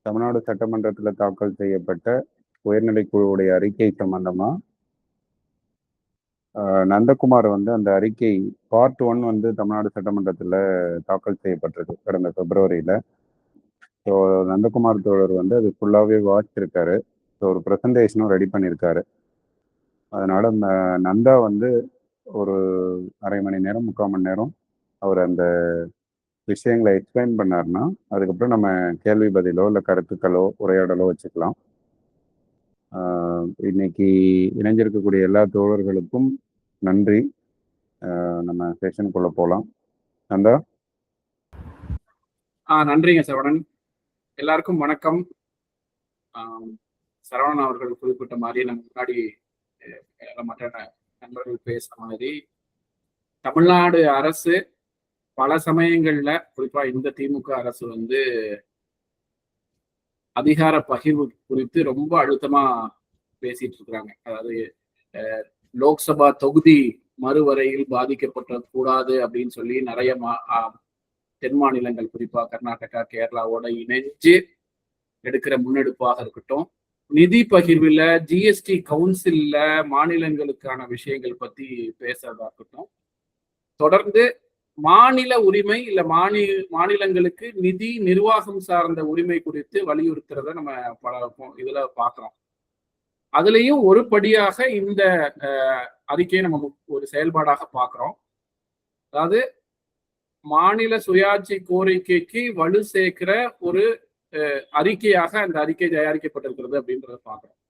தமிழ்நாடு சட்டமன்றத்தில் தாக்கல் செய்யப்பட்ட உயர்நிலை குழுவுடைய அறிக்கை சம்பந்தமா நந்தகுமார் அந்த அறிக்கை பார்ட் 1 தமிழ்நாடு சட்டமன்றத்தில் தாக்கல் செய்யப்பட்டிருக்கு கடந்த பிப்ரவரியில். ஸோ நந்தகுமார் தோழர் அது ஃபுல்லாகவே வாசிச்சிருக்காரு. ஸோ ஒரு ப்ரெசன்டேஷனும் ரெடி பண்ணியிருக்காரு. அதனால நந்தா ஒரு அரை மணி நேரம் 3/4 மணி நேரம் அவர் அந்த விஷயங்களை எக்ஸ்பிளைன் பண்ணார்னா அதுக்கப்புறம் நம்ம கேள்வி பதிலோ இல்லை கருத்துக்களோ உரையாடலோ வச்சுக்கலாம். இன்னைக்கு இணைஞ்சிருக்கக்கூடிய எல்லா தோழர்களுக்கும் நன்றி. நம்ம செஷனுக்குள்ள போகலாம். நந்தா. நன்றிங்க சரவணன். எல்லாருக்கும் வணக்கம். சரவணன் அவர்கள் குறிப்பிட்ட மாதிரி நம்ம முன்னாடி மற்ற நண்பர்கள் பேசுற மாதிரி தமிழ்நாடு அரசு பல சமயங்கள்ல குறிப்பா இந்த திமுக அரசு அதிகார பகிர்வு குறித்து ரொம்ப அழுத்தமா பேசிட்டு இருக்கிறாங்க. அதாவது லோக்சபா தொகுதி மறுவரையில் பாதிக்கப்பட்ட கூடாது அப்படின்னு சொல்லி நிறைய தென் மாநிலங்கள் குறிப்பா கர்நாடகா கேரளாவோட இணைஞ்சு எடுக்கிற முன்னெடுப்பாக இருக்கட்டும், நிதி பகிர்வுல ஜிஎஸ்டி கவுன்சில்ல மாநிலங்களுக்கான விஷயங்கள் பத்தி பேசுறதா இருக்கட்டும், தொடர்ந்து மாநில உரிமை இல்ல மாநிலங்களுக்கு நிதி நிர்வாகம் சார்ந்த உரிமை குறித்து வலியுறுத்துறத நம்ம பல இதுல பாக்குறோம். அதுலயும் ஒரு படியாக இந்த அறிக்கையை நம்ம ஒரு செயல்பாடாக பார்க்கிறோம். அதாவது மாநில சுயாட்சி கோரிக்கைக்கு வலு சேர்க்கிற ஒரு அறிக்கையாக அந்த அறிக்கை தயாரிக்கப்பட்டிருக்கிறது அப்படின்றத பார்க்கிறோம்.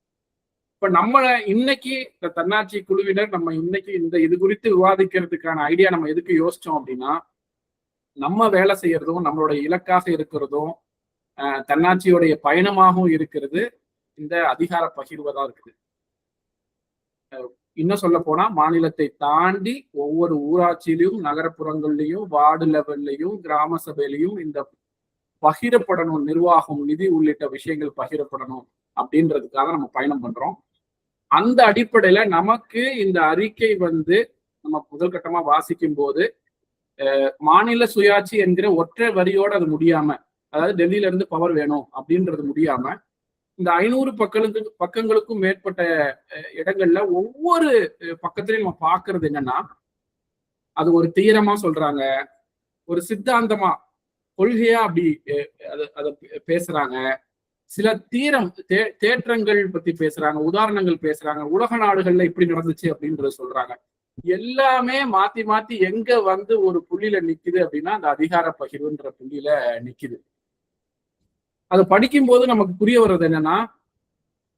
இப்ப நம்ம இன்னைக்கு இந்த தன்னாட்சி குழுவினர் நம்ம இன்னைக்கு இது குறித்து விவாதிக்கிறதுக்கான ஐடியா நம்ம எதுக்கு யோசிச்சோம் அப்படின்னா, நம்ம வேலை செய்யறதும் நம்மளோட இலக்காக இருக்கிறதும் தன்னாட்சியோடைய பயணமாகவும் இருக்கிறது இந்த அதிகார பகிர்வதான் இருக்குது. இன்னும் சொல்ல போனா மாநிலத்தை தாண்டி ஒவ்வொரு ஊராட்சியிலையும் நகரப்புறங்கள்லையும் வார்டு லெவல்லையும் கிராம சபையிலையும் இந்த பகிரப்படணும், நிர்வாகம் நிதி உள்ளிட்ட விஷயங்கள் பகிரப்படணும் அப்படின்றதுக்காக நம்ம பயணம் பண்றோம். அந்த அடிப்படையில நமக்கு இந்த அறிக்கை நம்ம முதல் கட்டமா வாசிக்கும் போது மாநில சுயாட்சி என்கிற ஒற்றை வரியோட அது முடியாம, அதாவது டெல்லியில இருந்து பவர் வேணும் அப்படின்றது முடியாம, இந்த 500 பக்கங்களுக்கும் மேற்பட்ட இடங்கள்ல ஒவ்வொரு பக்கத்திலையும் நம்ம பாக்குறது என்னன்னா, அது ஒரு தீரமா சொல்றாங்க, ஒரு சித்தாந்தமா கொள்கையா அப்படி அதை பேசுறாங்க, சில தேற்றங்கள் பத்தி பேசுறாங்க, உதாரணங்கள் பேசுறாங்க, உலக நாடுகள்ல இப்படி நடந்துச்சு அப்படின்றத சொல்றாங்க. எல்லாமே மாத்தி மாத்தி எங்க ஒரு புள்ளியில நிக்குது அப்படின்னா அந்த அதிகார பகிர்வுன்ற புள்ளியில நிக்குது. அதை படிக்கும் போது நமக்கு புரிய வர்றது என்னன்னா,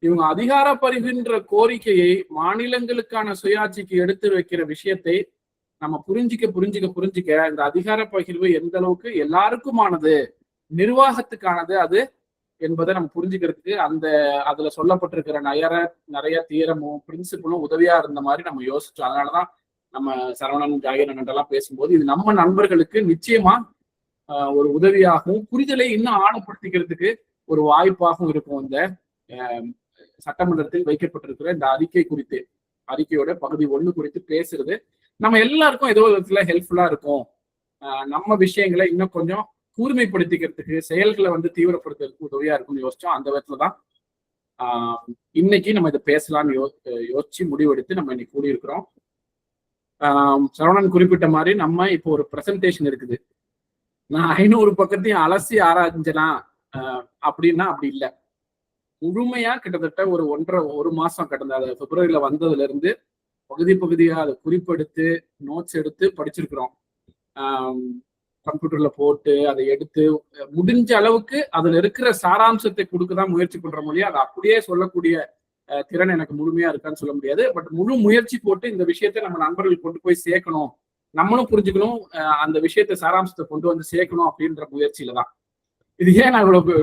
இவங்க அதிகார பகிர்வுன்ற கோரிக்கையை மாநிலங்களுக்கான சுயாட்சிக்கு எடுத்து வைக்கிற விஷயத்தை நம்ம புரிஞ்சிக்க இந்த அதிகார பகிர்வு எந்த அளவுக்கு எல்லாருக்குமானது, நிர்வாகத்துக்கானது அது என்பதை நம்ம புரிஞ்சுக்கிறதுக்கு அதுல சொல்லப்பட்டிருக்கிற நிறைய தியரமும் பிரின்சிபலும் உதவியா இருந்த மாதிரி நம்ம யோசிச்சோம். அதனாலதான் நம்ம சரவணன் ஜாகிரன் எல்லாம் பேசும்போது இது நம்ம நண்பர்களுக்கு நிச்சயமா ஒரு உதவியாகவும் புரிதலை இன்னும் ஆழப்படுத்திக்கிறதுக்கு ஒரு வாய்ப்பாகவும் இருக்கும். இந்த சட்டமன்றத்தில் வைக்கப்பட்டிருக்கிற இந்த அறிக்கையோட பகுதி 1 குறித்து பேசுறது நம்ம எல்லாருக்கும் ஏதோ விதத்துல ஹெல்ப்ஃபுல்லா இருக்கும். நம்ம விஷயங்களை இன்னும் கொஞ்சம் கூர்மைப்படுத்திக்கிறதுக்கு, செயல்களை தீவிரப்படுத்துறதுக்கு உதவியா இருக்கும்னு யோசிச்சோம். அந்த விதத்துலதான் இன்னைக்கு நம்ம இதை பேசலாம்னு யோசிச்சு முடிவெடுத்து நம்ம இன்னைக்கு கூடியிருக்கிறோம். சரவணன் குறிப்பிட்ட மாதிரி நம்ம இப்போ ஒரு பிரசன்டேஷன் இருக்குது. நான் 500 பக்கத்தையும் அலசி ஆராய்ஞ்சலாம் அப்படின்னா அப்படி இல்லை. முழுமையா கிட்டத்தட்ட ஒரு மாசம் கடந்த பிப்ரவரியில வந்ததுல இருந்து பகுதியா அதை குறிப்பெடுத்து நோட்ஸ் எடுத்து படிச்சிருக்கிறோம். கம்ப்யூட்டர்ல போட்டு அதை எடுத்து முடிஞ்ச அளவுக்கு அதுல இருக்கிற சாராம்சத்தை கொடுக்கதான் முயற்சி பண்ற மொழியா அதை அப்படியே சொல்லக்கூடிய திறன் எனக்கு முழுமையா இருக்கான்னு சொல்ல முடியாது. பட் முழு முயற்சி போட்டு இந்த விஷயத்தை நம்ம நண்பர்கள் கொண்டு போய் சேர்க்கணும், நம்மளும் புரிஞ்சுக்கணும், அந்த விஷயத்தை சாராம்சத்தை கொண்டு சேர்க்கணும் அப்படின்ற முயற்சியில தான். இது ஏன் நான் இவ்வளவு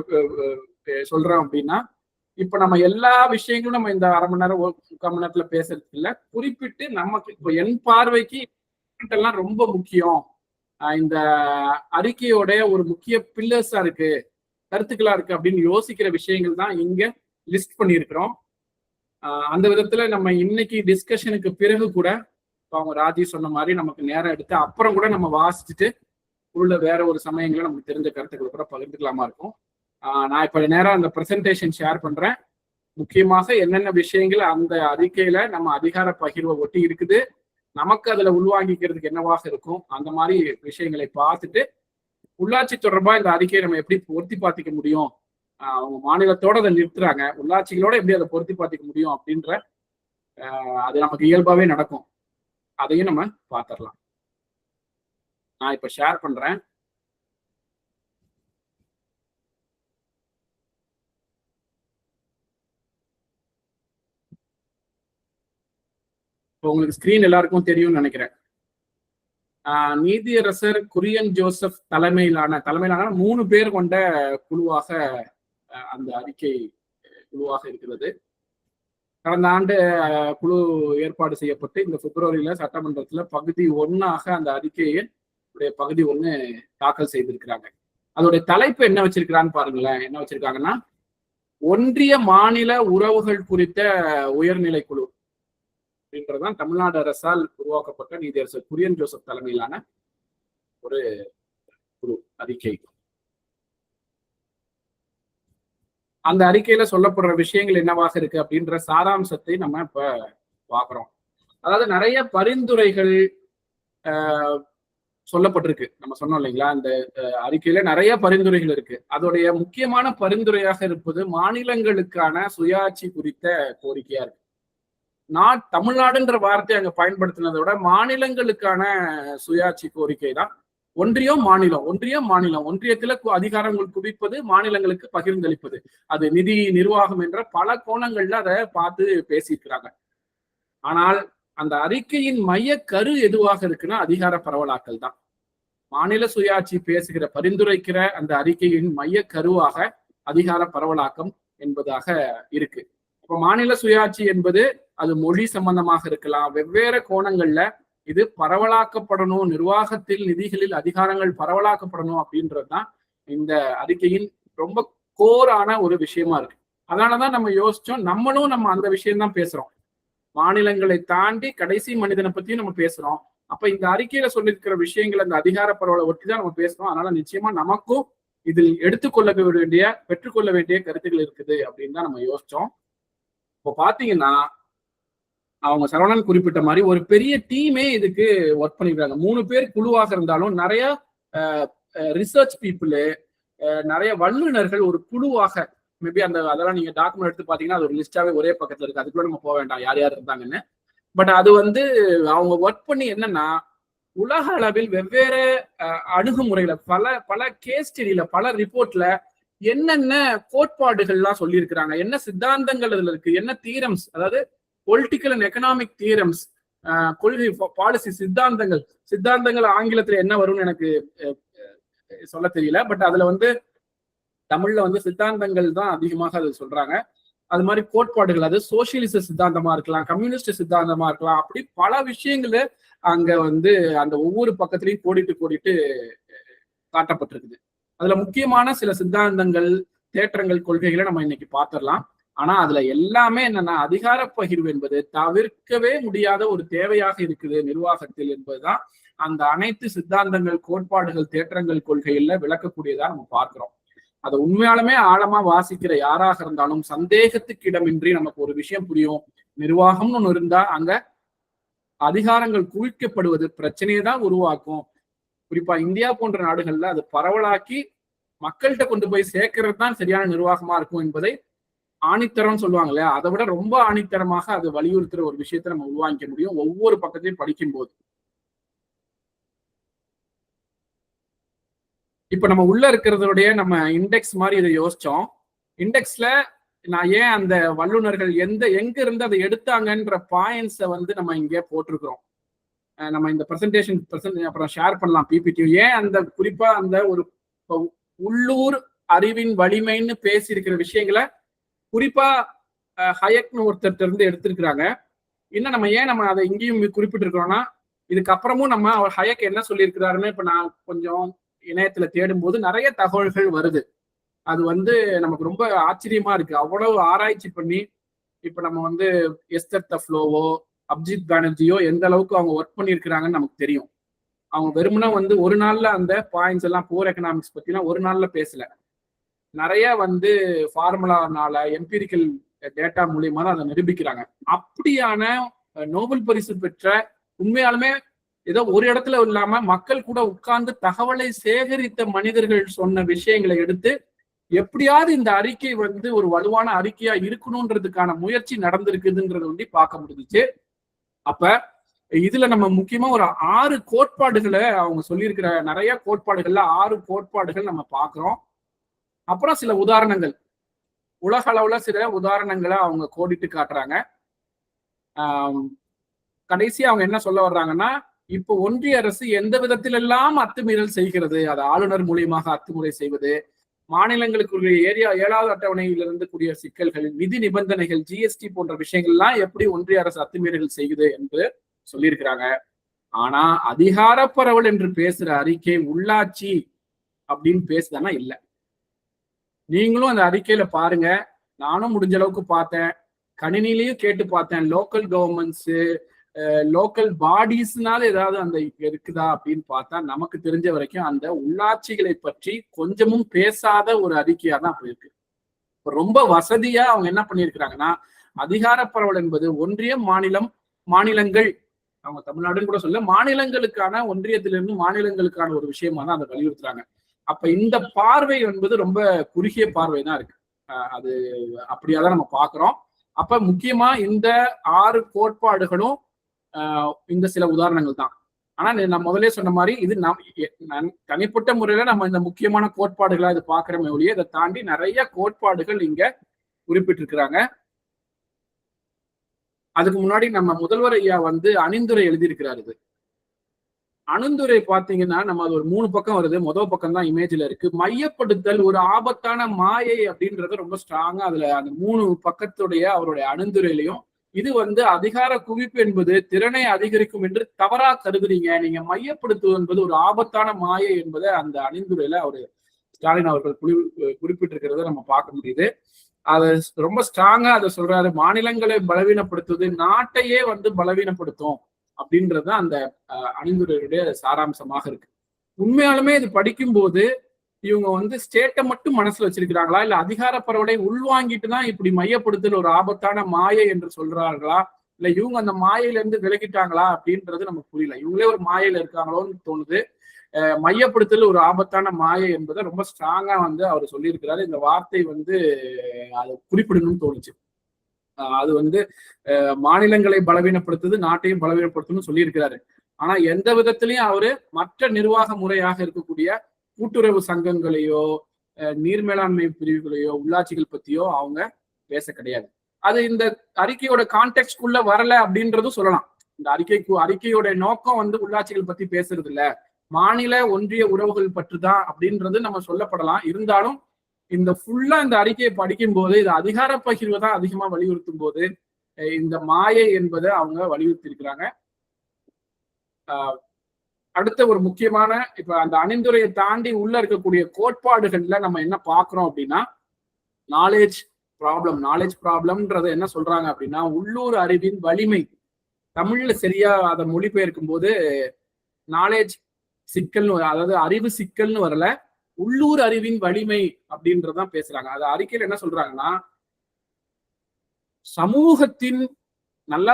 சொல்றேன் அப்படின்னா, இப்ப நம்ம எல்லா விஷயங்களும் நம்ம இந்த அரை மணி நேரம் 3/4 மணி நேரத்துல பேசுறது இல்லை. குறிப்பிட்டு நமக்கு இப்போ என் பார்வைக்கு எல்லாம் ரொம்ப முக்கியம், இந்த அறிக்கையோட ஒரு முக்கிய பில்லர்ஸா இருக்கு, கருத்துக்களா இருக்கு அப்படின்னு யோசிக்கிற விஷயங்கள் தான் இங்க லிஸ்ட் பண்ணியிருக்கிறோம். அந்த விதத்துல நம்ம இன்னைக்கு டிஸ்கஷனுக்கு பிறகு கூட அவங்க ராஜி சொன்ன மாதிரி நமக்கு நேரம் எடுத்து அப்புறம் கூட நம்ம வாசிச்சுட்டு உள்ள வேற ஒரு சமயங்களை நமக்கு தெரிஞ்ச கருத்துக்களை கூட பகிர்ந்துக்கலாமா இருக்கும். நான் இப்ப நேரம் அந்த பிரசன்டேஷன் ஷேர் பண்றேன். முக்கியமாக என்னென்ன விஷயங்கள் அந்த அறிக்கையில நம்ம அதிகார பகிர்வை ஒட்டி இருக்குது, நமக்கு அதுல உள்வாங்கிக்கிறதுக்கு என்னவாக இருக்கும், அந்த மாதிரி விஷயங்களை பார்த்துட்டு உள்ளாட்சி தொடர்பா இந்த அறிக்கையை நம்ம எப்படி பொருத்தி பார்த்திக்க முடியும், அவங்க மாநிலத்தோட அதை நிறுத்துறாங்க, உள்ளாட்சிகளோட எப்படி அதை பொருத்தி பார்த்திக்க முடியும் அப்படின்ற அது நமக்கு இயல்பாவே நடக்கும். அதையும் நம்ம பார்த்துடலாம். நான் இப்ப ஷேர் பண்றேன். உங்களுக்கு ஸ்கிரீன் எல்லாருக்கும் தெரியும்னு நினைக்கிறேன். நீதியரசர் குரியன் ஜோசப் தலைமையிலான 3 பேர் கொண்ட குழுவாக அந்த அறிக்கை குழுவாக இருக்கிறது. கடந்த ஆண்டு குழு ஏற்பாடு செய்யப்பட்டு இந்த பிப்ரவரியில சட்டமன்றத்துல பகுதி 1ஆக அந்த அறிக்கையை பகுதி 1 தாக்கல் செய்திருக்கிறாங்க. அதோடைய தலைப்பு என்ன வச்சிருக்கிறான்னு பாருங்களேன். என்ன வச்சிருக்காங்கன்னா, ஒன்றிய மாநில உறவுகள் குறித்த உயர்நிலை குழு அப்படின்றதுதான் தமிழ்நாடு அரசால் உருவாக்கப்பட்ட நீதியரசர் குரியன் ஜோசப் தலைமையிலான ஒரு குழு அறிக்கை. அந்த அறிக்கையில சொல்லப்படுற விஷயங்கள் என்னவாக இருக்கு அப்படின்ற சாராம்சத்தை நம்ம இப்ப பாக்குறோம். அதாவது நிறைய பரிந்துரைகள் சொல்லப்பட்டிருக்கு. நம்ம சொன்னோம் இல்லைங்களா, அந்த அறிக்கையில நிறைய பரிந்துரைகள் இருக்கு. அதோடைய முக்கியமான பரிந்துரையாக இருப்பது மாநிலங்களுக்கான சுயாட்சி குறித்த கோரிக்கையா இருக்கு. தமிழ்நாடுன்ற வார்த்தையை அங்க பயன்படுத்தினதை விட மாநிலங்களுக்கான சுயாட்சி கோரிக்கை தான். ஒன்றியம் மாநிலம் ஒன்றியத்துல அதிகாரங்கள் குவிப்பது, மாநிலங்களுக்கு பகிர்ந்தளிப்பது, அது நிதி நிர்வாகம் என்ற பல கோணங்கள்ல அதை பார்த்து பேசியிருக்கிறாங்க. ஆனால் அந்த அறிக்கையின் மைய கரு எதுவாக இருக்குன்னா அதிகார பரவலாக்கல் தான். மாநில சுயாட்சி பேசுகிற பரிந்துரைக்கிற அந்த அறிக்கையின் மைய கருவாக அதிகார பரவலாக்கம் என்பதாக இருக்கு. இப்ப மாநில சுயாட்சி என்பது அது மொழி சம்பந்தமாக இருக்கலாம், வெவ்வேறு கோணங்கள்ல இது பரவலாக்கப்படணும், நிர்வாகத்தில் நிதிகளில் அதிகாரங்கள் பரவலாக்கப்படணும் அப்படின்றதுதான் இந்த அறிக்கையின் ரொம்ப கோரான ஒரு விஷயமா இருக்கு. அதனாலதான் நம்ம யோசிச்சோம், நம்ம அந்த விஷயம்தான் பேசுறோம். மாநிலங்களை தாண்டி கடைசி மனிதனை பத்தியும் நம்ம பேசுறோம். அப்ப இந்த அறிக்கையில சொல்லியிருக்கிற விஷயங்கள் அந்த அதிகார பரவலை ஒட்டிதான் நம்ம பேசுறோம். அதனால நிச்சயமா நமக்கும் இதில் பெற்றுக்கொள்ள வேண்டிய கருத்துக்கள் இருக்குது அப்படின்னு தான் நம்ம யோசிச்சோம். இப்போ பாத்தீங்கன்னா, அவங்க சரவணன் குறிப்பிட்ட மாதிரி ஒரு பெரிய டீமே இதுக்கு ஒர்க் பண்ணிருக்காங்க. 3 பேர் குழுவாக இருந்தாலும் நிறைய ரிசர்ச் பீப்புள், நிறைய வல்லுநர்கள் ஒரு குழுவாக, மேபி அதெல்லாம் நீங்க டாக்குமெண்ட் எடுத்து பாத்தீங்கன்னா அது ஒரு லிஸ்டாவே ஒரே பக்கத்துல இருக்கு. அதுக்குள்ள நம்ம போக வேண்டாம் யார் யார் இருந்தாங்கன்னு. பட் அது அவங்க ஒர்க் பண்ணி என்னன்னா, உலக அளவில் வெவ்வேறு அணுகுமுறையில பல கேஸ் ஸ்டடியில பல ரிப்போர்ட்ல என்னென்ன கோட்பாடுகள்லாம் சொல்லியிருக்கிறாங்க, என்ன சித்தாந்தங்கள் அதுல இருக்கு, என்ன தீரம்ஸ், அதாவது பொலிட்டிக்கல் அண்ட் எக்கனாமிக் தீரம்ஸ், கொள்கை பாலிசி சித்தாந்தங்கள் ஆங்கிலத்துல என்ன வரும்னு எனக்கு சொல்ல தெரியல. பட் அதுல தமிழ்ல சித்தாந்தங்கள் தான் அதிகமாக அது சொல்றாங்க. அது மாதிரி கோட்பாடுகள், அது சோசியலிச சித்தாந்தமா இருக்கலாம், கம்யூனிஸ்ட் சித்தாந்தமா இருக்கலாம், அப்படி பல விஷயங்கள அங்க அந்த ஒவ்வொரு பக்கத்திலையும் கோடிட்டு காட்டப்பட்டிருக்குது. அதுல முக்கியமான சில சித்தாந்தங்கள், தேற்றங்கள், கொள்கைகளை நம்ம இன்னைக்கு பார்த்துடலாம். ஆனா அதுல எல்லாமே என்னன்னா, அதிகார பகிர்வு என்பது தவிர்க்கவே முடியாத ஒரு தேவையாக இருக்குது நிர்வாகத்தில் என்பதுதான் அந்த அனைத்து சித்தாந்தங்கள், கோட்பாடுகள், தேற்றங்கள், கொள்கைகள்ல விளக்கக்கூடியதா நம்ம பார்க்கிறோம். அதை உண்மையாலுமே ஆழமா வாசிக்கிற யாராக இருந்தாலும் சந்தேகத்துக்கு இடமின்றி நமக்கு ஒரு விஷயம் புரியும். நிர்வாகம்னு ஒண்ணு இருந்தா அங்க அதிகாரங்கள் குவிக்கப்படுவது பிரச்சனையை தான் உருவாக்கும். குறிப்பா இந்தியா போன்ற நாடுகள்ல அது பரவலாக்கி மக்கள்கிட்ட கொண்டு போய் சேர்க்கறது தான் சரியான நிர்வாகமா இருக்கும் என்பதை ஆணித்தரம் சொல்லுவாங்க இல்லையா, அதை விட ரொம்ப ஆணித்தரமாக அது வலியுறுத்துற ஒரு விஷயத்தை நம்ம உருவாக்கிக்க முடியும் ஒவ்வொரு பக்கத்தையும் படிக்கும் போது. இப்ப நம்ம உள்ள இருக்கிறதோடைய நம்ம இண்டெக்ஸ் மாதிரி இதை யோசிச்சோம். இண்டெக்ஸ்ல நான் ஏன் அந்த வல்லுநர்கள் எங்க இருந்து அதை எடுத்தாங்கன்ற பாயிண்ட்ஸை நம்ம இங்கே போட்டிருக்கிறோம். நம்ம இந்த பிரசன்டேஷன் அப்புறம் ஷேர் பண்ணலாம் பிபிடி. ஏன் அந்த குறிப்பா அந்த ஒரு உள்ளூர் அறிவின் வலிமைன்னு பேசியிருக்கிற விஷயங்களை குறிப்பா ஹயக்னு ஒருத்தர் இருந்து எடுத்திருக்கிறாங்க. இன்னும் நம்ம அதை இங்கேயும் குறிப்பிட்டு இருக்கிறோம்னா, இதுக்கப்புறமும் நம்ம அவர் ஹயக் என்ன சொல்லியிருக்கிறாருன்னு இப்ப நான் கொஞ்சம் இணையத்துல தேடும் போது நிறைய தகவல்கள் வருது. அது நமக்கு ரொம்ப ஆச்சரியமா இருக்கு. அவ்வளவு ஆராய்ச்சி பண்ணி இப்ப நம்ம எஸ்தர் தஃப்லோவோ அபிஜித் பானர்ஜியோ எந்த அளவுக்கு அவங்க ஒர்க் பண்ணியிருக்கிறாங்கன்னு நமக்கு தெரியும். அவங்க வெறுமனா ஒரு நாள்ல அந்த பாயிண்ட்ஸ் எல்லாம், போர் எக்கனாமிக்ஸ் பத்தி எல்லாம் ஒரு நாள்ல பேசல. நிறைய வந்து ஃபார்முலானால எம்பிரிக்கல் டேட்டா மூலியமா தான் அதை நிரூபிக்கிறாங்க. அப்படியான நோபல் பரிசு பெற்ற உண்மையாலுமே ஏதோ ஒரு இடத்துல இல்லாம மக்கள் கூட உட்கார்ந்து தகவலை சேகரித்த மனிதர்கள் சொன்ன விஷயங்களை எடுத்து எப்படியாவது இந்த அறிக்கை வந்து ஒரு வலுவான அறிக்கையா இருக்கணும்ன்றதுக்கான முயற்சி நடந்திருக்குதுன்றத வந்து பார்க்க முடிஞ்சிச்சு. அப்ப இதுல நம்ம முக்கியமா ஒரு 6 கோட்பாடுகளை அவங்க சொல்லியிருக்கிற நிறைய கோட்பாடுகள்ல 6 கோட்பாடுகள் நம்ம பார்க்கிறோம். அப்புறம் சில உதாரணங்கள், உலக அளவுல சில உதாரணங்களை அவங்க கோடிட்டு காட்டுறாங்க. கடைசியா அவங்க என்ன சொல்ல வர்றாங்கன்னா, இப்போ ஒன்றிய அரசு எந்த விதத்திலெல்லாம் அத்துமீறல் செய்கிறது, அது ஆளுநர் மூலியமாக அத்துமுறை செய்வது, மாநிலங்களுக்குரிய 7வது அட்டவணையிலிருந்து கூடிய சிக்கல்கள், நிதி நிபந்தனைகள், ஜிஎஸ்டி போன்ற விஷயங்கள்லாம் எப்படி ஒன்றிய அரசு அத்துமீறல்கள் செய்யுது என்று சொல்லியிருக்கிறாங்க. ஆனா அதிகார பரவல் என்று பேசுற அறிக்கை உள்ளாட்சி அப்படின்னு பேசுதானா இல்ல. நீங்களும் அந்த அறிக்கையில பாருங்க, நானும் முடிஞ்ச அளவுக்கு பார்த்தேன், கணினிலையும் கேட்டு பார்த்தேன். லோக்கல் கவர்மெண்ட்ஸ், லோக்கல் பாடிஸ்னால ஏதாவது அந்த இருக்குதா அப்படின்னு பார்த்தா நமக்கு தெரிஞ்ச வரைக்கும் அந்த உள்ளாட்சிகளை பற்றி கொஞ்சமும் பேசாத ஒரு அறிக்கையா தான் போயிருக்கு. ரொம்ப வசதியா அவங்க என்ன பண்ணியிருக்கிறாங்கன்னா, அதிகார பரவல் என்பது ஒன்றியம், மாநிலம், மாநிலங்கள், அவங்க தமிழ்நாடுன்னு கூட சொல்ல, மாநிலங்களுக்கான, ஒன்றியத்திலிருந்து மாநிலங்களுக்கான ஒரு விஷயமா தான் அதை வலியுறுத்துறாங்க. அப்ப இந்த பார்வை என்பது ரொம்ப குறுகிய பார்வை தான் இருக்கு. அது அப்படியாதான் நம்ம பாக்குறோம். அப்ப முக்கியமா இந்த 6 கோட்பாடுகளும் இந்த சில உதாரணங்கள் தான். ஆனா நான் முதலே சொன்ன மாதிரி இது தனிப்பட்ட முறையில நம்ம இந்த முக்கியமான கோட்பாடுகளா இது பாக்குறோமே ஒழிய இதை தாண்டி நிறைய கோட்பாடுகள் இங்க குறிப்பிட்டிருக்கிறாங்க. அதுக்கு முன்னாடி நம்ம முதல்வர் ஐயா வந்து அணிந்துரை எழுதியிருக்கிறாரு. இது அணிந்துரை பாத்தீங்கன்னா நம்ம அது ஒரு 3 பக்கம் வருது. முதல் பக்கம் தான் இமேஜ்ல இருக்கு. மையப்படுத்தல் ஒரு ஆபத்தான மாயை அப்படின்றது ரொம்ப ஸ்ட்ராங்கா அதுல அந்த 3 பக்கத்துடைய அவருடைய அணிந்துரையிலையும், இது வந்து அதிகார குவிப்பு என்பது திறனை அதிகரிக்கும் என்று தவறா கருதுறீங்க, நீங்க மையப்படுத்துவது என்பது ஒரு ஆபத்தான மாயை என்பதை அந்த அணிந்துரையில அவரு ஸ்டாலின் அவர்கள் குறிப்பிட்டிருக்கிறத நம்ம பார்க்க முடியுது. அதை ரொம்ப ஸ்ட்ராங்கா அதை சொல்றாரு. மாநிலங்களை பலவீனப்படுத்துவது நாட்டையே வந்து பலவீனப்படுத்தும் அப்படின்றது அந்த அணிந்துரையுடைய சாராம்சமாக இருக்கு. உண்மையாலுமே இது படிக்கும் போது இவங்க வந்து ஸ்டேட்டை மட்டும் மனசுல வச்சிருக்கிறாங்களா, இல்ல அதிகார பரவலை உள்வாங்கிட்டு தான் இப்படி மையப்படுத்தல் ஒரு ஆபத்தான மாயை என்று சொல்றாங்களா, இல்ல இவங்க அந்த மாயையில இருந்து விலகிட்டாங்களா அப்படின்றது நமக்கு புரியல. இவங்களே ஒரு மாயையில இருக்காங்களோன்னு தோணுது. மையப்படுத்தல் ஒரு ஆபத்தான மாயை என்பதை ரொம்ப ஸ்ட்ராங்கா வந்து அவர் சொல்லியிருக்கிறாரு. இந்த வார்த்தை வந்து அதை குறிப்பிடணும்னு தோணுச்சு. அது வந்து மாநிலங்களை பலவீனப்படுத்துது, நாட்டையும் பலவீனப்படுத்தணும்னு சொல்லியிருக்கிறாரு. ஆனா எந்த விதத்திலையும் அவரு மற்ற நிர்வாக முறையாக இருக்கக்கூடிய கூட்டுறவு சங்கங்களையோ, நீர் மேலாண்மை பிரிவுகளையோ, உள்ளாட்சிகள் பத்தியோ அவங்க பேச கிடையாது. அது இந்த அறிக்கையோட கான்டெக்ட்குள்ள வரல அப்படின்றதும் சொல்லலாம். இந்த அறிக்கையோட நோக்கம் வந்து உள்ளாட்சிகள் பத்தி பேசுறது இல்ல, மாநில ஒன்றிய உறவுகள் பற்றுதான் அப்படின்றது நம்ம சொல்லப்படலாம். இருந்தாலும் இந்த ஃபுல்லா இந்த அறிக்கையை படிக்கும் போது இது அதிகார பகிர்வை தான் அதிகமா வலியுறுத்தும் போது இந்த மாயை என்பதை அவங்க வலியுறுத்தி இருக்கிறாங்க. அடுத்த ஒரு முக்கியமான இப்ப அந்த அணிந்துரையை தாண்டி உள்ள இருக்கக்கூடிய கோட்பாடுகள்ல நம்ம என்ன பாக்குறோம் அப்படின்னா, நாலேஜ் ப்ராப்ளம்ன்றது என்ன சொல்றாங்க அப்படின்னா, உள்ளூர் அறிவின் வலிமை. தமிழ்ல சரியா அதை மொழிபெயர்க்கும் போது நாலேஜ் சிக்கல்னு, அதாவது அறிவு சிக்கல்னு வரல, உள்ளூர் அறிவின் வலிமை அப்படின்றதான் பேசுறாங்க. அது அறிக்கையில என்ன சொல்றாங்கன்னா, சமூகத்தின் நல்லா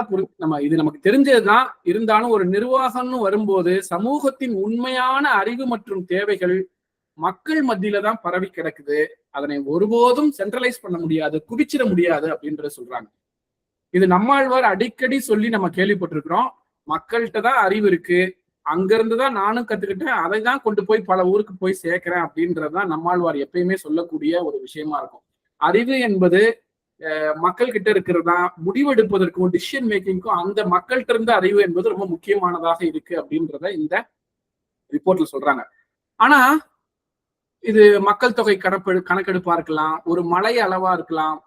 இது நமக்கு தெரிஞ்சதுதான், இருந்தாலும் ஒரு நிர்வாகம்னு வரும்போது சமூகத்தின் உண்மையான அறிவு மற்றும் தேவைகள் மக்கள் மத்தியில தான் பரவி கிடக்குது. அதனை ஒருபோதும் சென்ட்ரலைஸ் பண்ண முடியாது, குவிச்சிட முடியாது அப்படின்றத சொல்றாங்க. இது நம்மாழ்வார் அடிக்கடி சொல்லி நம்ம கேள்விப்பட்டிருக்கிறோம். மக்கள்கிட்ட தான் அறிவு இருக்கு, அங்கிருந்துதான் நானும் கத்துக்கிட்டேன், அதை தான் கொண்டு போய் பல ஊருக்கு போய் சேர்க்கிறேன் அப்படின்றதுதான் நம்மாழ்வார் எப்பயுமே சொல்லக்கூடிய ஒரு விஷயமா இருக்கும். அறிவு என்பது மக்கள் கிட்ட இருக்கிறதா, முடிவெடுப்பதற்கும் டிசிஷன் மேக்கிங்க்கும் அந்த மக்கள்கிட்ட இருந்த அறிவு என்பது ரொம்ப முக்கியமானதாக இருக்கு அப்படின்றத இந்த ரிப்போர்ட்ல சொல்றாங்க. ஆனா இது மக்கள் தொகை கணக்கெடுப்பா இருக்கலாம், ஒரு மலை அளவா இருக்கலாம்,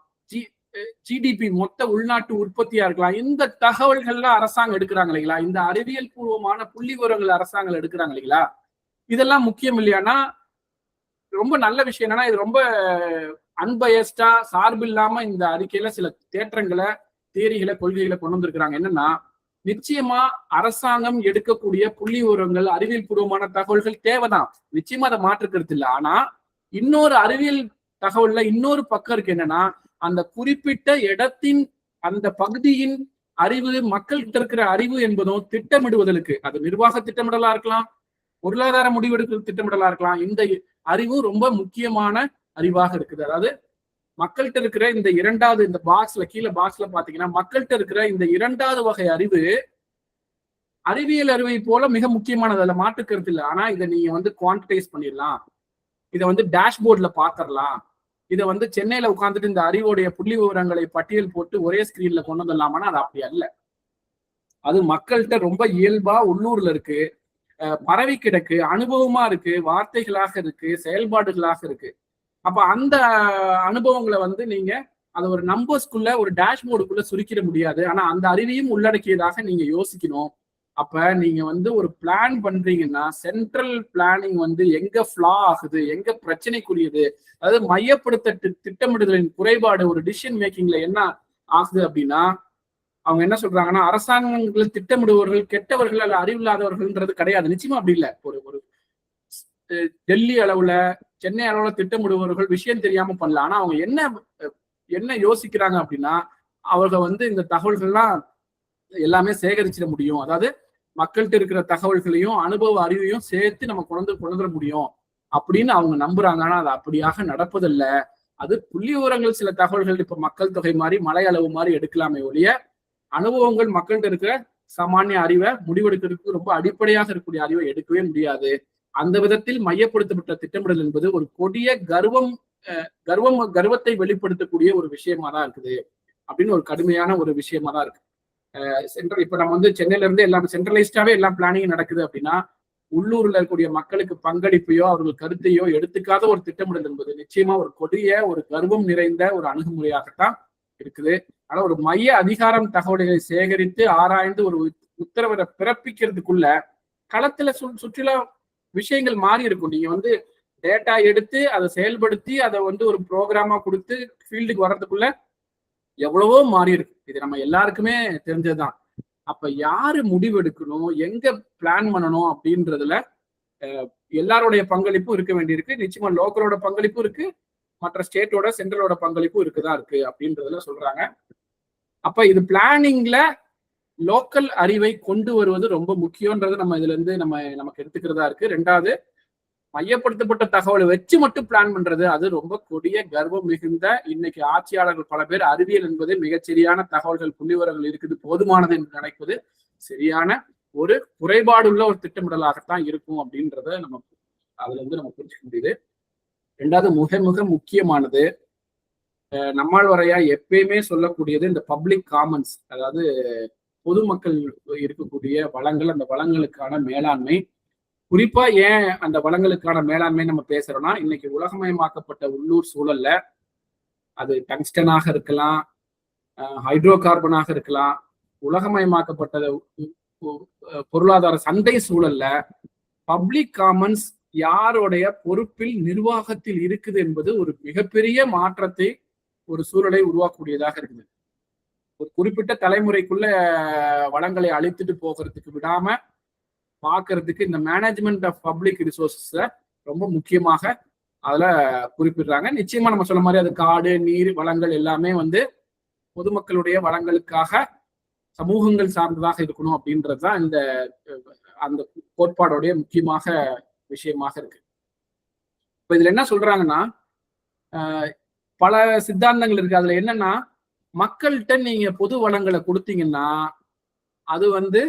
ஜிடிபி மொத்த உள்நாட்டு உற்பத்தியா இருக்கலாம். இந்த தகவல்கள்லாம் அரசாங்கம் எடுக்கிறாங்க இல்லைங்களா, இந்த அறிவியல் பூர்வமான புள்ளி விவரங்கள் அரசாங்கம் எடுக்கிறாங்க இல்லைங்களா, இதெல்லாம் முக்கியம் இல்லையானா ரொம்ப நல்ல விஷயம். என்னன்னா இது ரொம்ப அன்பயஸ்டா, சார்பு இல்லாம இந்த அறிக்கையில சில தேற்றங்களை, தேரிகளை, கொள்கைகளை கொண்டு வந்திருக்கிறாங்க. என்னன்னா, நிச்சயமா அரசாங்கம் எடுக்கக்கூடிய புள்ளி விவரங்கள், அறிவியல் பூர்வமான தகவல்கள் தேவைதான், நிச்சயமா அதை மாற்றுக்கிறது இல்லை. ஆனா இன்னொரு அறிவியல் தகவல்ல இன்னொரு பக்கம் இருக்கு. என்னன்னா, அந்த குறிப்பிட்ட இடத்தின் அந்த பகுதியின் அறிவு, மக்கள்கிட்ட இருக்கிற அறிவு என்பதும் திட்டமிடுவதற்கு, அது நிர்வாக திட்டமிடலா இருக்கலாம், பொருளாதார முடிவெடுக்கிற திட்டமிடலா இருக்கலாம், இந்த அறிவு ரொம்ப முக்கியமான அறிவாக இருக்குது. அதாவது மக்கள்கிட்ட இருக்கிற இந்த இரண்டாவது, இந்த பாக்ஸ்ல கீழே பாக்ஸ்ல பாத்தீங்கன்னா, மக்கள்கிட்ட இருக்கிற இந்த இரண்டாவது வகை அறிவு அறிவியல் அறிவை போல மிக முக்கியமானது, அதுல மாற்று கருத்து இல்லை. ஆனா இதை நீங்க வந்து குவான்டிடைஸ் பண்ணிடலாம், இதை வந்து டேஷ்போர்ட்ல பாத்திரலாம், இதை வந்து சென்னையில உட்காந்துட்டு இந்த அறிவோடைய புள்ளி விவரங்களை பட்டியல் போட்டு ஒரே ஸ்கிரீன்ல கொண்டு வந்துடலாமான்னா அது அப்படி அல்ல. அது மக்கள்கிட்ட ரொம்ப இயல்பா உள்ளூர்ல இருக்கு, பரவி கிடக்கு, அனுபவமா இருக்கு, வார்த்தைகளாக இருக்கு, செயல்பாடுகளாக இருக்கு. அப்ப அந்த அனுபவங்களை வந்து நீங்க அதை ஒரு நம்பர்ஸ்குள்ள, ஒரு டேஷ்போர்டுக்குள்ள சுருக்கிட முடியாது. ஆனா அந்த அறிவையும் உள்ளடக்கியதாக நீங்க யோசிக்கணும். அப்ப நீங்க வந்து ஒரு பிளான் பண்றீங்கன்னா, சென்ட்ரல் பிளானிங் வந்து எங்க ஃபிளா ஆகுது, எங்க பிரச்சனைக்குரியது, அதாவது மையப்படுத்த திட்டமிடுதலின் குறைபாடு ஒரு டிசிஷன் மேக்கிங்ல என்ன ஆகுது அப்படின்னா, அவங்க என்ன சொல்றாங்கன்னா, அரசாங்கங்கள் திட்டமிடுபவர்கள் கெட்டவர்கள் அல்ல அறிவில்லாதவர்கள்ன்றது கிடையாது. நிச்சயமா அப்படி இல்லை. ஒரு டெல்லி அளவுல, சென்னை அளவுல திட்டமிடுபவர்கள் விஷயம் தெரியாம பண்ணல. ஆனா அவங்க என்ன யோசிக்கிறாங்க அப்படின்னா, அவர்கள் வந்து இந்த தகவல்கள்லாம் எல்லாமே சேகரிச்சிட முடியும், அதாவது மக்கள்கிட்ட இருக்கிற தகவல்களையும் அனுபவ அறிவையும் சேர்த்து நம்ம கொண்டு முடியும் அப்படின்னு அவங்க நம்புறாங்க. ஆனா அது அப்படியாக நடப்பதில்லை. அது புள்ளி விவரங்கள், சில தகவல்கள் இப்ப மக்கள் தொகை மாதிரி, மலை அளவு மாதிரி எடுக்கலாமே ஒழிய, அனுபவங்கள் மக்கள்கிட்ட இருக்கிற சாமானிய அறிவை, முடிவெடுக்கிறதுக்கு ரொம்ப அடிப்படையாக இருக்கக்கூடிய அறிவை எடுக்கவே முடியாது. அந்த விதத்தில் மையப்படுத்தப்பட்ட திட்டமிடல் என்பது ஒரு கொடிய கர்வத்தை வெளிப்படுத்தக்கூடிய ஒரு விஷயமா தான் இருக்குது அப்படின்னு ஒரு கடுமையான ஒரு விஷயமா தான் இருக்கு. இப்ப நம்ம வந்து சென்னையில இருந்து எல்லாம் சென்ட்ரலைஸ்டாவே எல்லாம் பிளானிங் நடக்குது அப்படின்னா, உள்ளூர்ல இருக்கக்கூடிய மக்களுக்கு பங்களிப்பையோ அவர்கள் கருத்தையோ எடுத்துக்காத ஒரு திட்டமிடல் என்பது நிச்சயமா ஒரு கொடிய, ஒரு கர்வம் நிறைந்த ஒரு அணுகுமுறையாகத்தான் இருக்குது. ஆனா ஒரு மைய அதிகாரம் தகவல்களை சேகரித்து ஆராய்ந்து ஒரு உத்தரவை பிறப்பிக்கிறதுக்குள்ள களத்துல சுற்றிலா விஷயங்கள் மாறி இருக்கும். நீங்க வந்து டேட்டா எடுத்து அதை செயல்படுத்தி அதை வந்து ஒரு ப்ரோக்ராமா கொடுத்து ஃபீல்டுக்கு வர்றதுக்குள்ள எவ்வளவோ மாறி இருக்கு. இது நம்ம எல்லாருக்குமே தெரிஞ்சதுதான். அப்ப யாரு முடிவெடுக்கணும், எங்க பிளான் பண்ணணும் அப்படின்றதுல எல்லாருடைய பங்களிப்பும் இருக்க வேண்டியிருக்கு. நிச்சயமா லோக்கலோட பங்களிப்பும் இருக்கு, மற்ற ஸ்டேட்டோட சென்ட்ரலோட பங்களிப்பும் இருக்குதான் இருக்கு அப்படின்றதுல சொல்றாங்க. அப்ப இது பிளானிங்ல லோக்கல் அறிவை கொண்டு வருவது ரொம்ப முக்கியம்ன்றது நம்ம இதுல இருந்து நமக்கு எடுத்துக்கிறதா இருக்கு. ரெண்டாவது, மையப்படுத்தப்பட்ட தகவலை வச்சு மட்டும் பிளான் பண்றது, அது ரொம்ப கொடிய கர்வம் மிகுந்த, இன்னைக்கு ஆட்சியாளர்கள் பல பேர் அறிவியல் என்பது மிகச்சரியான தகவல்கள், புள்ளிவிவரங்கள் இருக்குது, போதுமானது என்று நினைப்பது சரியான ஒரு குறைபாடுள்ள ஒரு திட்டமிடலாகத்தான் இருக்கும் அப்படின்றத நம்ம அதுல இருந்து நம்ம புரிஞ்சுக்க முடியுது. ரெண்டாவது, மிக மிக முக்கியமானது, நம்மாழ்வாரையா எப்பயுமே சொல்லக்கூடியது இந்த பப்ளிக் காமன்ஸ், அதாவது பொதுமக்கள் இருக்கக்கூடிய வளங்கள், அந்த வளங்களுக்கான மேலாண்மை. குறிப்பா ஏன் அந்த வளங்களுக்கான மேலாண்மை நம்ம பேசுறோம்னா, இன்னைக்கு உலகமயமாக்கப்பட்ட உள்ளூர் சூழல்ல, அது டங்ஸ்டனாக இருக்கலாம், ஹைட்ரோ கார்பனாக இருக்கலாம், உலகமயமாக்கப்பட்ட பொருளாதார சந்தை சூழல்ல பப்ளிக் காமன்ஸ் யாருடைய பொறுப்பில், நிர்வாகத்தில் இருக்குது என்பது ஒரு மிகப்பெரிய மாற்றத்தை, ஒரு சூழலை உருவாக்கக்கூடியதாக இருக்குது. ஒரு குறிப்பிட்ட தலைமுறைக்குள்ள வளங்களை அழித்துட்டு போகிறதுக்கு விடாம பார்க்கறதுக்கு இந்த மேனேஜ்மெண்ட் ஆஃப் பப்ளிக் ரிசோர்ஸஸ ரொம்ப முக்கியமாக அதுல குறிப்பிடுறாங்க. நிச்சயமா நம்ம சொன்ன மாதிரி அது காடு, நீர் வளங்கள் எல்லாமே வந்து பொதுமக்களுடைய வளங்களுக்காக, சமூகங்கள் சார்ந்ததாக இருக்கணும் அப்படின்றதுதான் அந்த கோட்பாடோடைய முக்கியமாக விஷயமாக இருக்கு. இப்ப இதுல என்ன சொல்றாங்கன்னா, பல சித்தாந்தங்கள் இருக்கு. அதுல என்னன்னா, மக்கள்கிட்ட நீங்க பொது வளங்களை கொடுத்தீங்கன்னா அது வந்து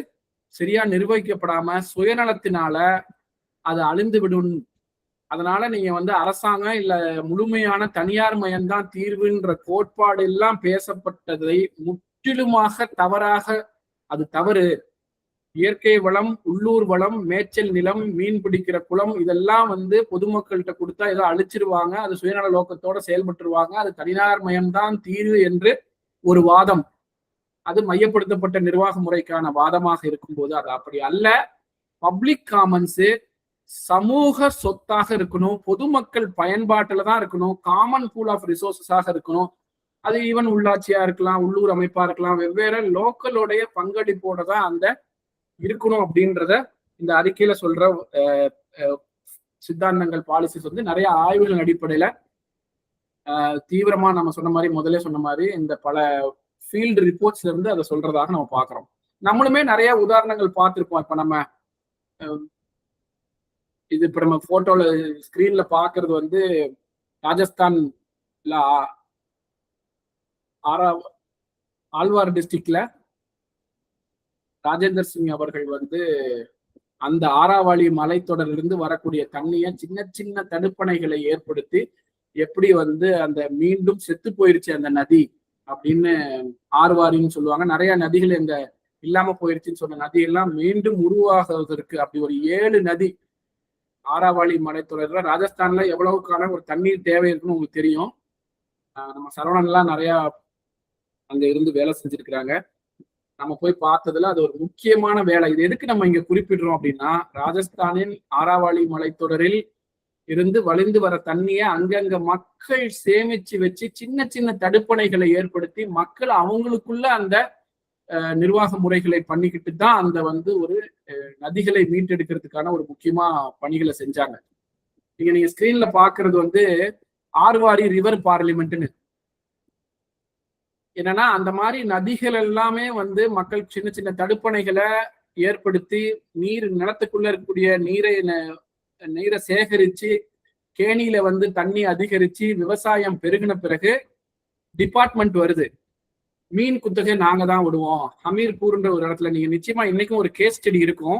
சரியா நிர்வகிக்கப்படாம சுயநலத்தினால அது அழிந்து விடும். அதனால நீங்க வந்து அரசாங்கம் இல்ல முழுமையான தனியார் மயம்தான் தீர்வுன்ற கோட்பாடு எல்லாம் பேசப்பட்டதை முற்றிலுமாக தவறாக, அது தவறு. இயற்கை வளம், உள்ளூர் வளம், மேய்ச்சல் நிலம், மீன் பிடிக்கிற குளம், இதெல்லாம் வந்து பொதுமக்கள்கிட்ட கொடுத்தா ஏதோ அழிச்சிருவாங்க, அது சுயநல நோக்கத்தோட செயல்பட்டுருவாங்க, அது தனியார் மயம்தான் தீர்வு என்று ஒரு வாதம், அது மையப்படுத்தப்பட்ட நிர்வாக முறைக்கான வாதமாக இருக்கும்போது அது அப்படி அல்ல. பப்ளிக் காமன்ஸ் சமூக சொத்தாக இருக்கணும், பொதுமக்கள் பயன்பாட்டுல தான் இருக்கணும், காமன் பூல் ஆஃப் ரிசோர்சஸாக இருக்கணும். அது ஈவன் உள்ளாட்சியா இருக்கலாம், உள்ளூர் அமைப்பா இருக்கலாம், வெவ்வேறு லோக்கலோடைய பங்களிப்போட தான் அந்த இருக்கணும் அப்படின்றத இந்த அறிக்கையில சொல்ற சித்தாந்தங்கள், பாலிசிஸ் வந்து நிறைய ஆய்வுகளின் அடிப்படையில தீவிரமா நம்ம சொன்ன மாதிரி முதல்ல சொன்ன மாதிரி இந்த பல ஃபீல்டு ரிப்போர்ட்ஸ்ல இருந்து அதை சொல்றதாக நம்ம பாக்குறோம். நம்மளுமே நிறைய உதாரணங்கள் பார்த்திருப்போம். இப்ப நம்ம இது இப்ப நம்ம போட்டோல ஸ்கிரீன்ல பாக்குறது வந்து ராஜஸ்தான்ல ஆழ்வார் டிஸ்ட்ரிக்ட்ல ராஜேந்தர் சிங் அவர்கள் வந்து அந்த ஆராவளி மலைத்தொடரிலிருந்து வரக்கூடிய தண்ணியை சின்ன சின்ன தடுப்பணைகளை ஏற்படுத்தி எப்படி வந்து அந்த மீண்டும் செத்து போயிருச்சு அந்த நதி அப்படின்னு ஆர்வாரின்னு சொல்லுவாங்க. நிறைய நதிகள் எங்க இல்லாம போயிருச்சுன்னு சொன்ன நதியெல்லாம் மீண்டும் உருவாகுவதற்கு அப்படி ஒரு 7 நதி ஆராவளி மலைத்தொடர்ல ராஜஸ்தான்ல எவ்வளவுக்கான ஒரு தண்ணீர் தேவை இருக்குன்னு உங்களுக்கு தெரியும். நம்ம சரவணன்லாம் நிறைய அங்க இருந்து வேலை செஞ்சிருக்கிறாங்க. நம்ம போய் பார்த்ததுல அது ஒரு முக்கியமான வேலை. இது எதுக்கு நம்ம இங்க குறிப்பிடுறோம் அப்படின்னா, ராஜஸ்தானின் ஆராவளி மலைத்தொடரில் இருந்து வழிந்து வர தண்ணியை அங்கங்க மக்கள் சேமிச்சு வச்சு சின்ன சின்ன தடுப்பணைகளை ஏற்படுத்தி மக்கள் அவங்களுக்குள்ள அந்த நிர்வாக முறைகளை பண்ணிக்கிட்டு தான் அந்த வந்து ஒரு நதிகளை மீட்டெடுக்கிறதுக்கான ஒரு முக்கியமா பணிகளை செஞ்சாங்க. நீங்க ஸ்கிரீன்ல பாக்குறது வந்து ஆர்வாரி ரிவர் பார்லிமெண்ட்னு. என்னன்னா அந்த மாதிரி நதிகள் எல்லாமே வந்து மக்கள் சின்ன சின்ன தடுப்பணைகளை ஏற்படுத்தி நிலத்துக்குள்ள இருக்கக்கூடிய நீரை சேகரிச்சு கேணியில வந்து தண்ணி அதிகரிச்சு விவசாயம் பெருகின பிறகு டிபார்ட்மெண்ட் வருது. மீன் குத்தகை நாங்க தான் விடுவோம். ஹமீர்பூர்ன்ற ஒரு இடத்துல நீங்க நிச்சயமா இன்னைக்கும் ஒரு கேஸ் ஸ்டடி இருக்கும்,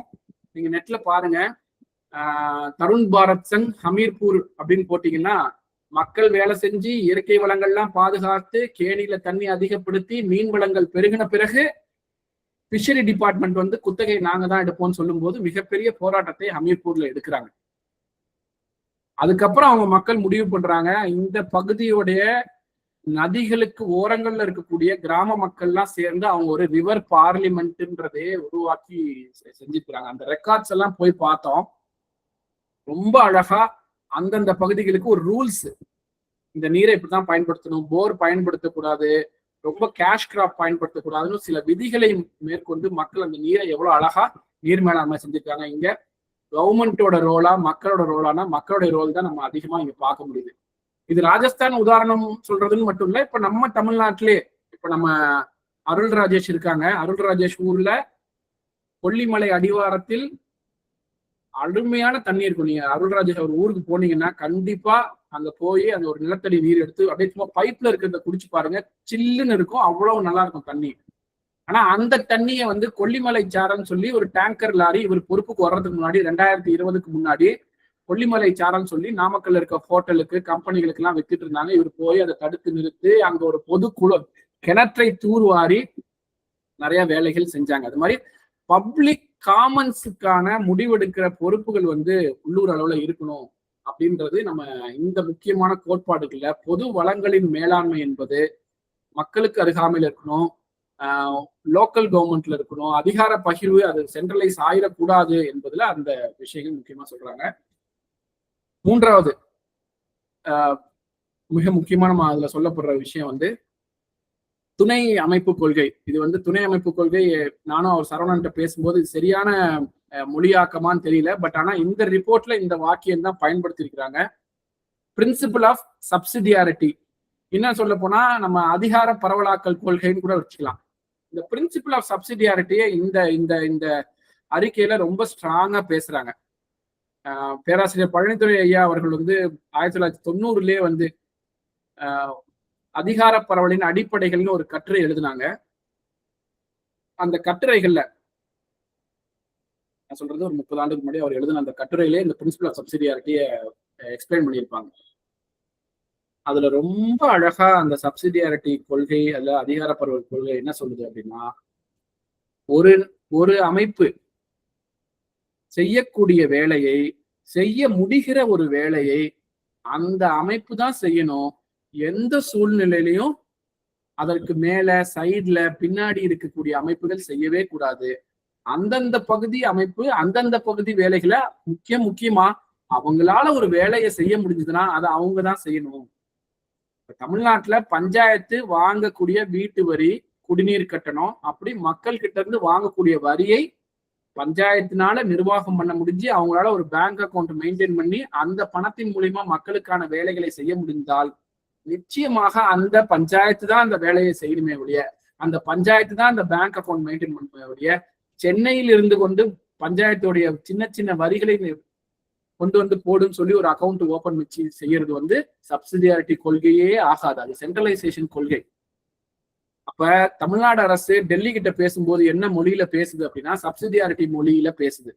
நீங்க நெட்ல பாருங்க. தருண் பாரத் சங் ஹமீர்பூர் அப்படின்னு போட்டீங்கன்னா மக்கள் வேலை செஞ்சு இயற்கை வளங்கள்லாம் பாதுகாத்து கேணியில தண்ணி அதிகப்படுத்தி மீன் வளங்கள் பெருகின பிறகு பிஷரி டிபார்ட்மெண்ட் வந்து குத்தகை நாங்க தான் எடுப்போம்னு சொல்லும் போது மிகப்பெரிய போராட்டத்தை ஹமீர்பூர்ல எடுக்கிறாங்க. அதுக்கப்புறம் அவங்க மக்கள் முடிவு பண்றாங்க, இந்த பகுதியுடைய நதிகளுக்கு ஓரங்கள்ல இருக்கக்கூடிய கிராம மக்கள்லாம் சேர்ந்து அவங்க ஒரு ரிவர் பார்லிமெண்ட்ன்றதே உருவாக்கி செஞ்சிருக்கிறாங்க. அந்த ரெக்கார்ட்ஸ் எல்லாம் போய் பார்த்தோம். ரொம்ப அழகா அந்தந்த பகுதிகளுக்கு ஒரு ரூல்ஸ், இந்த நீரை இப்படிதான் பயன்படுத்தணும், போர் பயன்படுத்தக்கூடாது, ரொம்ப கேஷ் கிராப் பயன்படுத்தக்கூடாதுன்னு சில விதிகளை மேற்கொண்டு மக்கள் அந்த நீரை எவ்வளவு அழகா நீர் மேலாண்மை செஞ்சிருக்காங்க. இங்க கவர்மெண்டோட ரோலா மக்களோட ரோலானா மக்களுடைய ரோல் தான் நம்ம அதிகமா இங்க பார்க்க முடியுது. இது ராஜஸ்தான் உதாரணம் சொல்றதுன்னு மட்டும் இல்ல, இப்ப நம்ம தமிழ்நாட்டிலே இப்ப நம்ம அருள் ராஜேஷ் இருக்காங்க. அருள் ராஜேஷ் ஊர்ல கொல்லிமலை அடிவாரத்தில் அருமையான தண்ணி இருக்கும். நீங்க அருள்ராஜேஷ் அவர் ஊருக்கு போனீங்கன்னா கண்டிப்பா அங்க போய் அந்த ஒரு நிலத்தடி நீர் எடுத்து அப்படியே சும்மா பைப்ல இருக்கிறத குடிச்சு பாருங்க, சில்லுன்னு இருக்கும், அவ்வளவு நல்லா இருக்கும் தண்ணி. ஆனா அந்த தண்ணியை வந்து கொல்லிமலை சாரன்னு சொல்லி ஒரு டேங்கர் லாரி இவர் பொறுப்புக்கு வர்றதுக்கு முன்னாடி 2020க்கு முன்னாடி கொல்லிமலை சாரன்னு சொல்லி நாமக்கல்ல இருக்க ஹோட்டலுக்கு கம்பெனிகளுக்கு எல்லாம் வித்துட்டு இருந்தாங்க. இவர் போய் அதை தடுத்து நிறுத்தி அங்க ஒரு பொது குழு கிணற்றை தூர்வாரி நிறைய வேலைகள் செஞ்சாங்க. அது மாதிரி பப்ளிக் காமன்ஸுக்கான முடிவெடுக்கிற பொறுப்புகள் வந்து உள்ளூர் அளவுல இருக்கணும் அப்படின்றது நம்ம இந்த முக்கியமான கோட்பாடுகள்ல பொது வளங்களின் மேலாண்மை என்பது மக்களுக்கு அருகாமையில் இருக்கணும், லோக்கல் கவர்மெண்ட்ல இருக்கணும், அதிகார பகிர்வு அது சென்ட்ரலைஸ் ஆயிடக்கூடாது என்பதுல அந்த விஷயங்கள் முக்கியமா சொல்றாங்க. மூன்றாவது மிக முக்கியமான அதுல சொல்லப்படுற விஷயம் வந்து துணை அமைப்பு கொள்கை. இது வந்து துணை அமைப்பு கொள்கை, நானும் அவர் சரவணன்ட்ட பேசும்போது இது சரியான மொழியாக்கமான்னு தெரியல, பட் ஆனா இந்த ரிப்போர்ட்ல இந்த வாக்கியம் தான் பயன்படுத்தியிருக்கிறாங்க. பிரின்சிபல் ஆஃப் சப்சிடியாரிட்டி, என்ன சொல்ல போனா நம்ம அதிகார பரவலாக்கல் கொள்கைன்னு கூட வச்சுக்கலாம். இந்த பிரின்சிபல் ஆஃப் சப்சிடியாரிட்டியை இந்த இந்த இந்த அறிக்கையில ரொம்ப ஸ்ட்ராங்கா பேசுறாங்க. பேராசிரியர் பழனித்துறை ஐயா அவர்கள் வந்து 1990 வந்து அதிகார பரவலின் அடிப்படைகள்னு ஒரு கட்டுரை எழுதினாங்க. அந்த கட்டுரைகள்ல நான் சொல்றது ஒரு 30 ஆண்டுக்கு முன்னாடி அவர் எழுதின அந்த கட்டுரையிலே இந்த பிரின்சிபல் ஆஃப் சப்சிடியாரிட்டியை எக்ஸ்பிளைன் பண்ணியிருப்பாங்க. அதுல ரொம்ப அழகா அந்த சப்சிடியாரிட்டி கொள்கை அல்ல அதிகார பரவல் கொள்கை என்ன சொல்லுது அப்படின்னா, ஒரு அமைப்பு செய்யக்கூடிய வேலையை, செய்ய முடிகிற ஒரு வேலையை அந்த அமைப்பு தான் செய்யணும். எந்த சூழ்நிலையிலையும் அதற்கு மேல சைட்ல பின்னாடி இருக்கக்கூடிய அமைப்புகள் செய்யவே கூடாது. அந்தந்த பகுதி அமைப்பு அந்தந்த பகுதி வேலைகளை முக்கியமா அவங்களால ஒரு வேலையை செய்ய முடிஞ்சதுன்னா அதை அவங்கதான் செய்யணும். தமிழ்நாட்டுல பஞ்சாயத்து வாங்கக்கூடிய வீட்டு வரி, குடிநீர் கட்டணம், அப்படி மக்கள் கிட்ட இருந்து வாங்கக்கூடிய வரியை பஞ்சாயத்தினால நிர்வாகம் பண்ண முடிஞ்சு அவங்களால ஒரு பேங்க் அக்கௌண்ட் மெயின்டைன் பண்ணி அந்த பணத்தின் மூலியமா மக்களுக்கான வேலைகளை செய்ய முடிந்தால் நிச்சயமாக அந்த பஞ்சாயத்து தான் அந்த வேலையை செய்யணுமே ஒழிய, அந்த பஞ்சாயத்து தான் அந்த பேங்க் அக்கௌண்ட் மெயின்டைன் பண்ணுமே ஒழிய, சென்னையில் இருந்து கொண்டு பஞ்சாயத்துடைய சின்ன சின்ன வரிகளை கொண்டு வந்து போடுன்னு சொல்லி ஒரு அக்கௌண்ட் ஓபன் வச்சு செய்யறது வந்து சப்சிடியாரிட்டி கொள்கையே ஆகாது. அது சென்ட்ரலைசேஷன் கொள்கை. அப்ப தமிழ்நாடு அரசு டெல்லி கிட்ட பேசும்போது என்ன மொழியில பேசுது அப்படின்னா சப்சிடியாரிட்டி மொழியில பேசுது,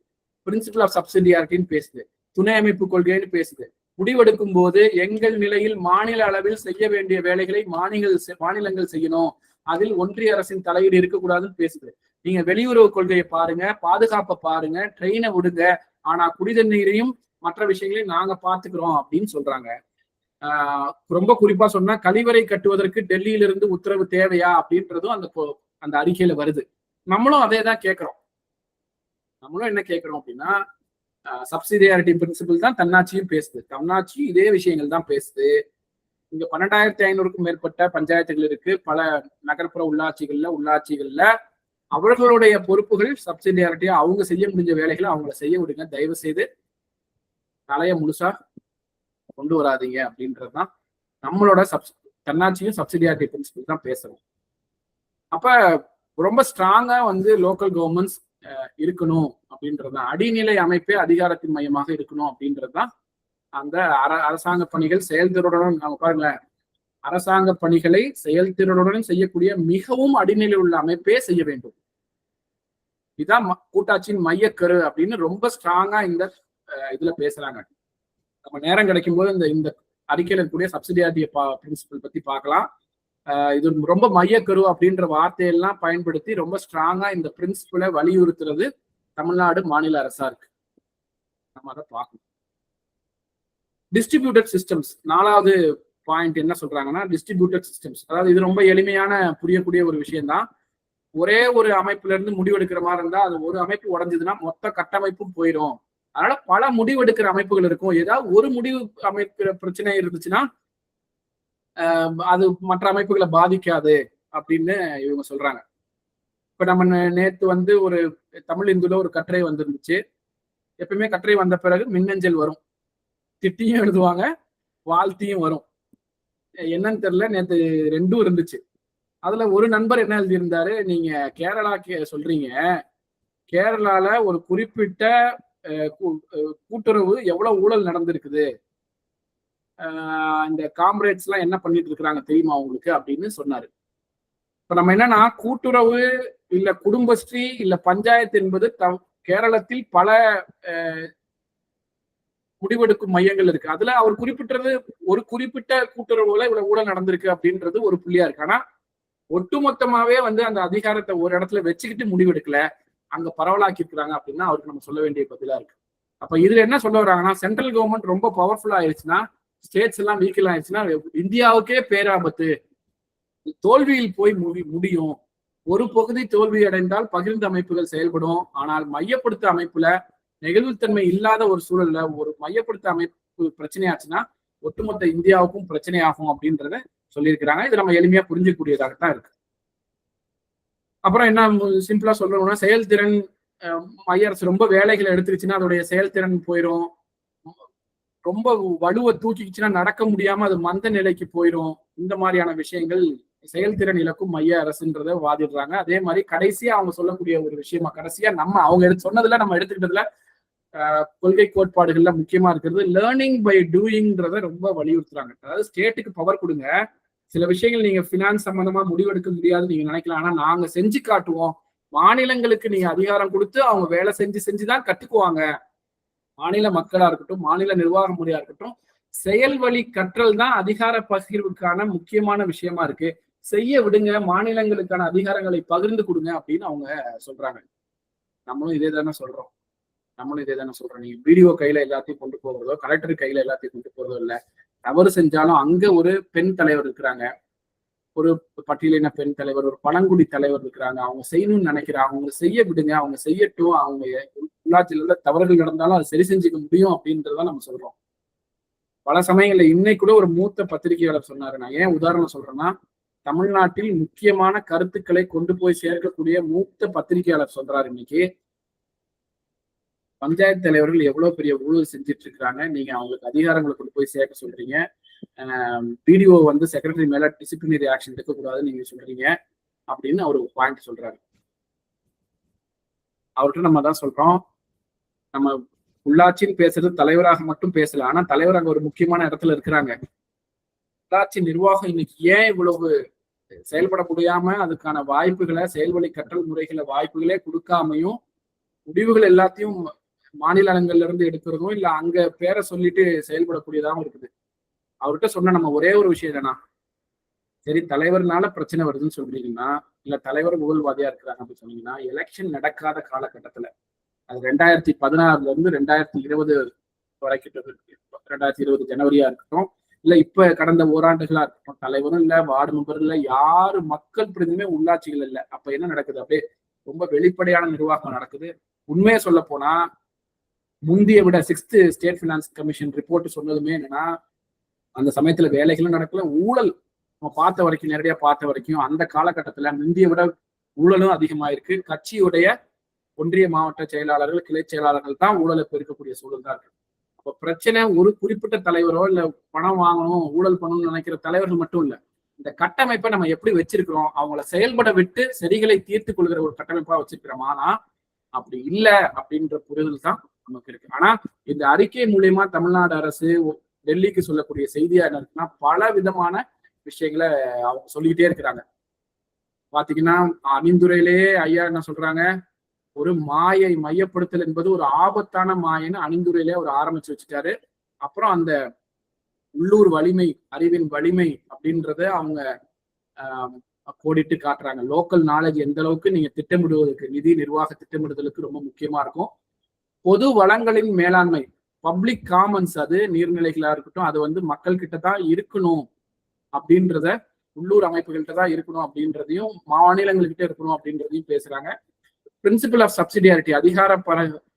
பிரின்சிபல் ஆஃப் சப்சிடியாரிட்டின்னு பேசுது, துணை அமைப்பு கொள்கைன்னு பேசுது. முடிவெடுக்கும் போது எங்கள் நிலையில் மாநில அளவில் செய்ய வேண்டிய வேலைகளை மாநிலங்கள் செய்யணும், அதில் ஒன்றிய அரசின் தலையீடு இருக்கக்கூடாதுன்னு பேசுது. நீங்க வெளியுறவு கொள்கையை பாருங்க, பாதுகாப்பை பாருங்க, ட்ரெயினை விடுங்க, ஆனா குடிதண்ணீரையும் மற்ற விஷயங்களையும் நாங்க பாத்துக்கிறோம் அப்படின்னு சொல்றாங்க. ரொம்ப குறிப்பா சொன்னா கழிவறை கட்டுவதற்கு டெல்லியிலிருந்து உத்தரவு தேவையா அப்படின்றதும் அந்த அறிக்கையில வருது. நம்மளும் அதே தான் கேட்கிறோம். நம்மளும் என்ன கேட்கிறோம் அப்படின்னா சப்சிடியாரிட்டி பிரின்சிபிள் தான் தன்னாட்சியும் பேசுது. தன்னாட்சி இதே விஷயங்கள் தான் பேசுது. இங்க 12,500க்கும் மேற்பட்ட பஞ்சாயத்துகள் இருக்கு. பல நகர்ப்புற உள்ளாட்சிகள்ல அவர்களுடைய பொறுப்புகள் சப்சிடியாரிட்டியா அவங்க செய்ய முடிஞ்ச வேலைகளை அவங்கள செய்ய விடுங்க. தயவு செய்து தலைய முழுசா கொண்டு வராதீங்க அப்படின்றதுதான் நம்மளோட தன்னாட்சியும் சப்சிடியாரிட்டி பிரின்சிபிள் தான் பேசுறோம். அப்ப ரொம்ப ஸ்ட்ராங்கா வந்து லோக்கல் கவர்மெண்ட்ஸ் இருக்கணும் அப்படின்றதுதான், அடிநிலை அமைப்பே அதிகாரத்தின் மையமாக இருக்கணும் அப்படின்றதுதான் அந்த அரசாங்க பணிகள் செயல்திறனுடன். நம்ம பாருங்களேன், அரசாங்க பணிகளை செயல்திறனுடன் செய்யக்கூடிய மிகவும் அடிநிலை உள்ள அமைப்பே செய்ய வேண்டும். இதுதான் கூட்டாட்சியின் மையக்கரு அப்படின்னு ரொம்ப ஸ்ட்ராங்கா இந்த இதுல பேசுறாங்க. நம்ம நேரம் கிடைக்கும் போது இந்த அறிக்கையில இருக்கக்கூடிய சப்சிடியாரிட்டி பிரின்சிபல் பத்தி பார்க்கலாம். இது ரொம்ப மையக்கரு அப்படின்ற வார்த்தையெல்லாம் பயன்படுத்தி ரொம்ப ஸ்ட்ராங்கா இந்த பிரின்சிபலை வலியுறுத்துறது தமிழ்நாடு மாநில அரசா இருக்கு. நம்ம அதை பார்க்கணும். டிஸ்ட்ரிபியூட்டட் சிஸ்டம்ஸ் 4வது பாயிண்ட் என்ன சொல்றாங்கன்னா டிஸ்ட்ரிபியூட்டட் சிஸ்டம்ஸ். அதாவது இது ரொம்ப எளிமையான புரியக்கூடிய ஒரு விஷயம் தான். ஒரே ஒரு அமைப்புல இருந்து முடிவெடுக்கிற மாதிரி இருந்தா அது ஒரு அமைப்பு உடஞ்சதுன்னா மொத்த கட்டமைப்பும் போயிடும். அதனால பல முடிவெடுக்கிற அமைப்புகள் இருக்கும். ஏதாவது ஒரு முடிவு அமைக்கிற பிரச்சனை இருந்துச்சுன்னா அது மற்ற அமைப்புகளை பாதிக்காது அப்படின்னு இவங்க சொல்றாங்க. இப்ப நம்ம நேத்து வந்து ஒரு தமிழ் இந்துல ஒரு கட்டுரை வந்திருந்துச்சு. எப்பவுமே கட்டுரை வந்த பிறகு மின்னஞ்சல் வரும், திட்டியும் எழுதுவாங்க, வாழ்த்தியும் வரும். என்னன்னு தெரியல, நேத்து ரெண்டும் இருந்துச்சு. அதுல ஒரு நண்பர் என்ன எழுதியிருந்தாரு, நீங்க கேரளா சொல்றீங்க, கேரளால ஒரு குறிப்பிட்ட கூட்டுறவு எவ்வளவு ஊழல் நடந்திருக்குது, இந்த காம்ரேட்ஸ் எல்லாம் என்ன பண்ணிட்டு இருக்கிறாங்க தெரியுமா உங்களுக்கு அப்படின்னு சொன்னாரு. இப்ப நம்ம என்னன்னா கூட்டுறவு இல்ல குடும்பஸ்ரீ இல்ல பஞ்சாயத்து என்பது கேரளத்தில் பல முடிவெடுக்கும் மையங்கள் இருக்கு. அதுல அவர் குறிப்பிட்டது ஒரு குறிப்பிட்ட கூட்டுறவுல இவ்வளவு ஊழல் நடந்திருக்கு அப்படின்றது ஒரு புள்ளியா இருக்கு. ஆனா ஒட்டுமொத்தமாவே வந்து அந்த அதிகாரத்தை ஒரு இடத்துல வச்சுக்கிட்டு முடிவெடுக்கல, அங்க பரவலாக்கி இருக்கிறாங்க அப்படின்னா அவருக்கு நம்ம சொல்ல வேண்டிய பதிலா இருக்கு. அப்ப இதுல என்ன சொல்ல வர்றாங்கன்னா சென்ட்ரல் கவர்மெண்ட் ரொம்ப பவர்ஃபுல்லா ஆயிடுச்சுன்னா, ஸ்டேட்ஸ் எல்லாம் வீக்கில் ஆயிடுச்சுன்னா இந்தியாவுக்கே பேராபத்து, தோல்வியில் போய் முடியும். ஒரு பகுதி தோல்வி அடைந்தால் பகிர்ந்த அமைப்புகள் செயல்படும். ஆனால் மையப்படுத்த அமைப்புல நெகிழ்வுத்தன்மை இல்லாத ஒரு சூழல்ல ஒரு மையப்படுத்த அமைப்பு பிரச்சனையாச்சுன்னா ஒட்டுமொத்த இந்தியாவுக்கும் பிரச்சனையாகும் அப்படின்றத சொல்லியிருக்கிறாங்க. இது நம்ம எளிமையா புரிஞ்சக்கூடியதாகத்தான் இருக்கு. அப்புறம் என்ன சிம்பிளா சொல்லணும்னா செயல்திறன், மைய அரசு ரொம்ப வேலைகளை எடுத்துருச்சுன்னா அதோடைய செயல்திறன் போயிடும். ரொம்ப வலுவை தூக்கிச்சுன்னா நடக்க முடியாம அது மந்த நிலைக்கு போயிடும். இந்த மாதிரியான விஷயங்கள் செயல்திறன் இழக்கும் மைய அரசுன்றத வாதிடுறாங்க. அதே மாதிரி கடைசியா அவங்க சொல்லக்கூடிய ஒரு விஷயமா, கடைசியா நம்ம அவங்க சொன்னதுல நம்ம எடுத்துக்கிட்டதுல கொள்கை கோட்பாடுகள்ல முக்கியமா இருக்கிறது லேர்னிங் பை டூயிங்ன்றத ரொம்ப வலியுறுத்துறாங்க. அதாவது ஸ்டேட்டுக்கு பவர் கொடுங்க, சில விஷயங்கள் நீங்க பினான்ஸ் சம்பந்தமா முடிவெடுக்க முடியாதுன்னு நீங்க நினைக்கலாம், ஆனா நாங்க செஞ்சு காட்டுவோம். மாநிலங்களுக்கு நீங்க அதிகாரம் கொடுத்து அவங்க வேலை செஞ்சுதான் கத்துக்குவாங்க. மாநில மக்களா இருக்கட்டும், மாநில நிர்வாக முறையா இருக்கட்டும், செயல் வழி கற்றல் தான் அதிகார பகிர்வுக்கான முக்கியமான விஷயமா இருக்கு. செய்ய விடுங்க, மாநிலங்களுக்கான அதிகாரங்களை பகிர்ந்து கொடுங்க அப்படின்னு அவங்க சொல்றாங்க. நம்மளும் இதே தானே சொல்றோம். நீங்க வீடியோ கையில எல்லாத்தையும் கொண்டு போகிறதோ, கலெக்டர் கையில எல்லாத்தையும் கொண்டு போறதோ இல்ல. தவறு செஞ்சாலும் அங்க ஒரு பெண் தலைவர் இருக்கிறாங்க, ஒரு பட்டியலின பெண் தலைவர், ஒரு பழங்குடி தலைவர் இருக்கிறாங்க. அவங்க செய்யணும்னு நினைக்கிறாங்க, அவங்க செய்ய விடுங்க, அவங்க செய்யட்டும். அவங்க உள்ளாட்சியில தவறுகள் நடந்தாலும் அதை சரி செஞ்சுக்க முடியும் அப்படின்றதான் நம்ம சொல்றோம். பல சமயங்கள்ல இன்னைக்கு கூட ஒரு மூத்த பத்திரிகையாளர் சொன்னாரு. நான் ஏன் உதாரணம் சொல்றேன்னா, தமிழ்நாட்டில் முக்கியமான கருத்துக்களை கொண்டு போய் சேர்க்கக்கூடிய மூத்த பத்திரிகையாளர் சொல்றாரு, இன்னைக்கு பஞ்சாயத்து தலைவர்கள் எவ்வளவு பெரிய ஊழல் செஞ்சுட்டு இருக்கிறாங்க, நீங்க அவங்களுக்கு அதிகாரங்களை கொண்டு போய் சேர்க்க சொல்றீங்க, பிடிஓ வந்து செக்ரட்டரி மேல டிசிப்ளினரி ஆக்ஷன் எடுக்கக்கூடாதுன்னு நீங்க சொல்றீங்க அப்படின்னு அவர் பாயிண்ட் சொல்றாரு. அவர்கிட்ட நம்ம தான் சொல்றோம், நம்ம உள்ளாட்சின்னு பேசுறது தலைவராக மட்டும் பேசல, ஆனா தலைவர் அங்க ஒரு முக்கியமான இடத்துல இருக்கிறாங்க. உள்ளாட்சி நிர்வாகம் இன்னைக்கு ஏன் இவ்வளவு செயல்பட முடியாம அதுக்கான வாய்ப்புகளை, செயல்வழி கற்றல் முறைகளை வாய்ப்புகளே கொடுக்காமையும் முடிவுகள் எல்லாத்தையும் மாநிலங்கள்ல இருந்து எடுக்கிறதும் இல்ல அங்க பேரை சொல்லிட்டு செயல்படக்கூடியதாகவும் இருக்குது. அவர்கிட்ட சொன்ன நம்ம ஒரே ஒரு விஷயம் என்னன்னா, சரி தலைவர்னால பிரச்சனை வருதுன்னு சொல்றீங்கன்னா, இல்ல தலைவர் ஊழல்வாதியா இருக்கிறாங்க அப்படின்னு சொன்னீங்கன்னா, எலெக்ஷன் நடக்காத காலகட்டத்துல அது 2016 இருந்து 2020 வரைக்கும் 2020 ஜனவரியா இருக்கட்டும், இல்ல இப்ப கடந்த ஓராண்டுகளா இருக்கட்டும், தலைவரும் இல்ல, வார்டு மெம்பரும் இல்ல, யாரு மக்கள் பிரதிநிதியுமே உள்ளாட்சிகள் இல்ல. அப்ப என்ன நடக்குது? அப்படியே ரொம்ப வெளிப்படையான நிர்வாகம் நடக்குது. உண்மையை சொல்ல போனா முந்தைய விட 6th state finance commission report சொன்னதுமே என்னன்னா, அந்த சமயத்துல வேலைகளும் நடக்கல, ஊழல் நம்ம பார்த்த வரைக்கும், நேரடியா பார்த்த வரைக்கும் அந்த காலகட்டத்துல முந்தைய விட ஊழலும் அதிகமாயிருக்கு. கட்சியுடைய ஒன்றிய மாவட்ட செயலாளர்கள், கிளை செயலாளர்கள் தான் ஊழலை பெருக்கக்கூடிய சூழல் தான் இருக்கு. அப்ப பிரச்சனை ஒரு குறிப்பிட்ட தலைவரோ இல்ல பணம் வாங்கணும், ஊழல் பண்ணணும்னு நினைக்கிற தலைவர்கள் மட்டும் இல்ல, இந்த கட்டமைப்பை நம்ம எப்படி வச்சிருக்கிறோம், அவங்கள செயல்பட விட்டு சரிகளை தீர்த்து கொள்கிற ஒரு கட்டமைப்பா வச்சிருக்கிறோம். ஆனா அப்படி இல்லை அப்படின்ற புரிதல் தான் நமக்கு இருக்கு. ஆனா இந்த அறிக்கை மூலியமா தமிழ்நாடு அரசு டெல்லிக்கு சொல்லக்கூடிய செய்தியா என்ன இருக்குன்னா, பல விதமான விஷயங்களை அவங்க சொல்லிக்கிட்டே இருக்கிறாங்க. பாத்தீங்கன்னா அணிந்துரையிலேயே ஐயா என்ன சொல்றாங்க, ஒரு மாயை மையப்படுத்தல் என்பது ஒரு ஆபத்தான மாயன்னு அணிந்துரையிலே அவர் ஆரம்பிச்சு வச்சுட்டாரு. அப்புறம் அந்த உள்ளூர் வலிமை, அறிவின் வலிமை அப்படின்றத அவங்க கோடிட்டு காட்டுறாங்க. லோக்கல் நாலேஜ் எந்த அளவுக்கு நீங்க திட்டமிடுவதற்கு, நிதி நிர்வாக திட்டமிடுதலுக்கு ரொம்ப முக்கியமா இருக்கும். பொது வளங்களின் மேலாண்மை, பப்ளிக் காமன்ஸ், அது நீர்நிலைகளா இருக்கட்டும், அது வந்து மக்கள் கிட்ட தான் இருக்கணும் அப்படின்றத, உள்ளூர் அமைப்புகள்கிட்ட தான் இருக்கணும் அப்படின்றதையும், மாநிலங்கள்கிட்ட இருக்கணும் அப்படின்றதையும் பேசுறாங்க. பிரின்சிபல் ஆஃப் சப்சிடியாரிட்டி, அதிகார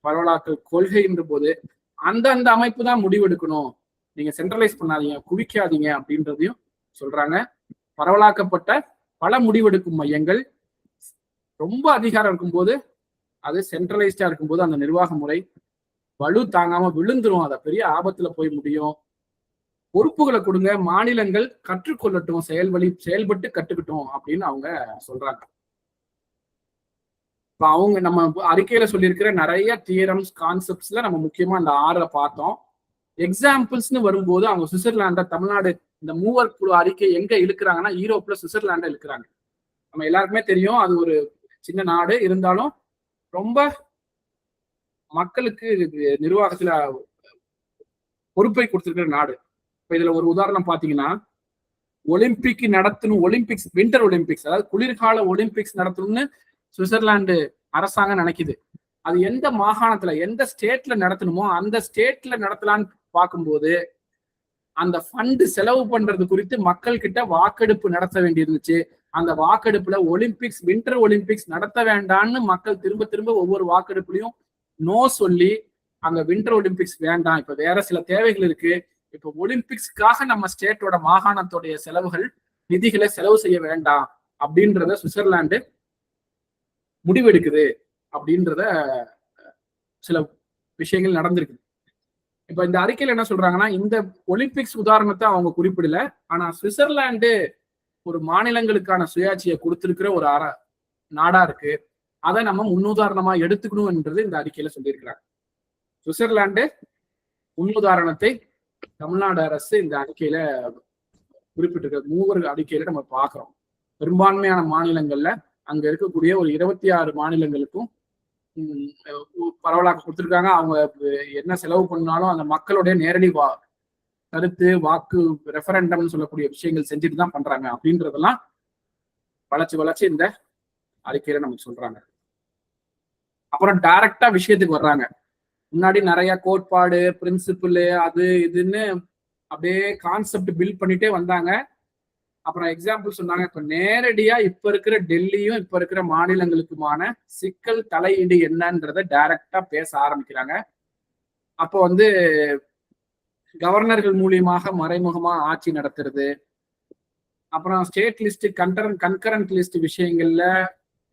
பரவலாக்கல் கொள்கைன்ற போது அந்தந்த அமைப்பு தான் முடிவெடுக்கணும், நீங்க சென்ட்ரலைஸ் பண்ணாதீங்க, குவிக்காதீங்க அப்படின்றதையும் சொல்றாங்க. பரவலாக்கப்பட்ட பல முடிவெடுக்கும் மையங்கள் ரொம்ப அதிகாரம் இருக்கும்போது, அது சென்ட்ரலைஸ்டா இருக்கும்போது அந்த நிர்வாக முறை வலு தாங்காம விழுந்துரும், அதை பெரிய ஆபத்துல போய் முடியும். பொறுப்புகளை கொடுங்க, மாநிலங்கள் கற்றுக்கொள்ளட்டும், செயல்பட்டு கற்றுக்கிட்டோம் அப்படின்னு அவங்க சொல்றாங்க. இப்ப அவங்க நம்ம அறிக்கையில சொல்லியிருக்கிற நிறைய தியரம்ஸ், கான்செப்ட்ஸ்ல நம்ம முக்கியமா அந்த 6 பார்த்தோம். எக்ஸாம்பிள்ஸ்னு வரும்போது அவங்க சுவிட்சர்லாண்ட, தமிழ்நாடு இந்த மூவர் குழு அறிக்கை எங்க இழுக்கிறாங்கன்னா யூரோப்ல சுவிட்சர்லாண்ட இழுக்கிறாங்க. நம்ம எல்லாருக்குமே தெரியும், அது ஒரு சின்ன நாடு, இருந்தாலும் ரொம்ப மக்களுக்கு நிர்வாகத்துல பொறுப்பை கொடுத்திருக்கிற நாடு. இப்ப இதுல ஒரு உதாரணம் பாத்தீங்கன்னா, ஒலிம்பிக் நடத்தணும், ஒலிம்பிக்ஸ், வின்டர் ஒலிம்பிக்ஸ், அதாவது குளிர்கால ஒலிம்பிக்ஸ் நடத்தணும்னு சுவிட்சர்லாந்து அரசாங்கம் நினைக்குது. அது எந்த மாகாணத்துல, எந்த ஸ்டேட்ல நடத்தணுமோ அந்த ஸ்டேட்ல நடத்தலான்னு பார்க்கும்போது அந்த ஃபண்ட் செலவு பண்றது குறித்து மக்கள் கிட்ட வாக்கெடுப்பு நடத்த வேண்டியிருந்துச்சு. அந்த வாக்கெடுப்புல ஒலிம்பிக்ஸ், வின்டர் ஒலிம்பிக்ஸ் நடத்த வேண்டாம்னு மக்கள் திரும்ப திரும்ப ஒவ்வொரு வாக்கெடுப்புலையும் நோ சொல்லி, அங்க வின்டர் ஒலிம்பிக்ஸ் வேண்டாம், இப்ப வேற சில தேவைகள் இருக்கு, இப்ப ஒலிம்பிக்ஸ்க்காக நம்ம ஸ்டேட்டோட மாகாணத்தோடைய செலவுகள், நிதிகளை செலவு செய்ய வேண்டாம் அப்படின்றத சுவிட்சர்லாந்து முடிவெடுக்குது அப்படின்றத சில விஷயங்கள் நடந்திருக்கு. இப்ப இந்த அறிக்கையில என்ன சொல்றாங்கன்னா, இந்த ஒலிம்பிக்ஸ் உதாரணத்தை அவங்க குறிப்பிடல, ஆனா சுவிட்சர்லாந்து ஒரு மாநிலங்களுக்கான சுயாட்சியை கொடுத்திருக்கிற ஒரு நாடா இருக்கு, அதை நம்ம முன்னுதாரணமா எடுத்துக்கணும் என்றது இந்த அறிக்கையில சொல்லியிருக்கிறாங்க. சுவிட்சர்லாந்து முன்னுதாரணத்தை தமிழ்நாடு அரசு இந்த அறிக்கையில குறிப்பிட்டிருக்கிற மூவர் அறிக்கையில நம்ம பார்க்கிறோம். பெரும்பான்மையான மாநிலங்கள்ல அங்க இருக்கக்கூடிய ஒரு 26 மாநிலங்களுக்கும் பரவலாக கொடுத்திருக்காங்க. அவங்க என்ன செலவு பண்ணாலும் அந்த மக்களுடைய நேரடி கருத்து, வாக்கு, ரெஃபரண்டம்னு சொல்லக்கூடிய விஷயங்கள் செஞ்சுட்டு தான் பண்றாங்க அப்படின்றதெல்லாம் வளர்ச்சி இந்த அறிக்கையில நமக்கு சொல்றாங்க. அப்புறம் டைரக்டா விஷயத்துக்கு வர்றாங்க. முன்னாடி நிறைய கோட்பாடு, பிரின்சிபிள், அது இதுன்னு அப்படியே கான்செப்ட் பில்ட் பண்ணிட்டே வந்தாங்க. அப்புறம் எக்ஸாம்பிள் சொன்னாங்க. இப்ப நேரடியா இப்ப இருக்கிற டெல்லியும் இப்ப இருக்கிற மாநிலங்களுக்குமான சிக்கல், தலையீடு என்னன்றத டைரக்டா பேச ஆரம்பிக்கிறாங்க. அப்போ வந்து கவர்னர்கள் மூலியமாக மறைமுகமா ஆட்சி நடத்துறது, அப்புறம் ஸ்டேட் லிஸ்ட், கன்கரண்ட் லிஸ்ட் விஷயங்கள்ல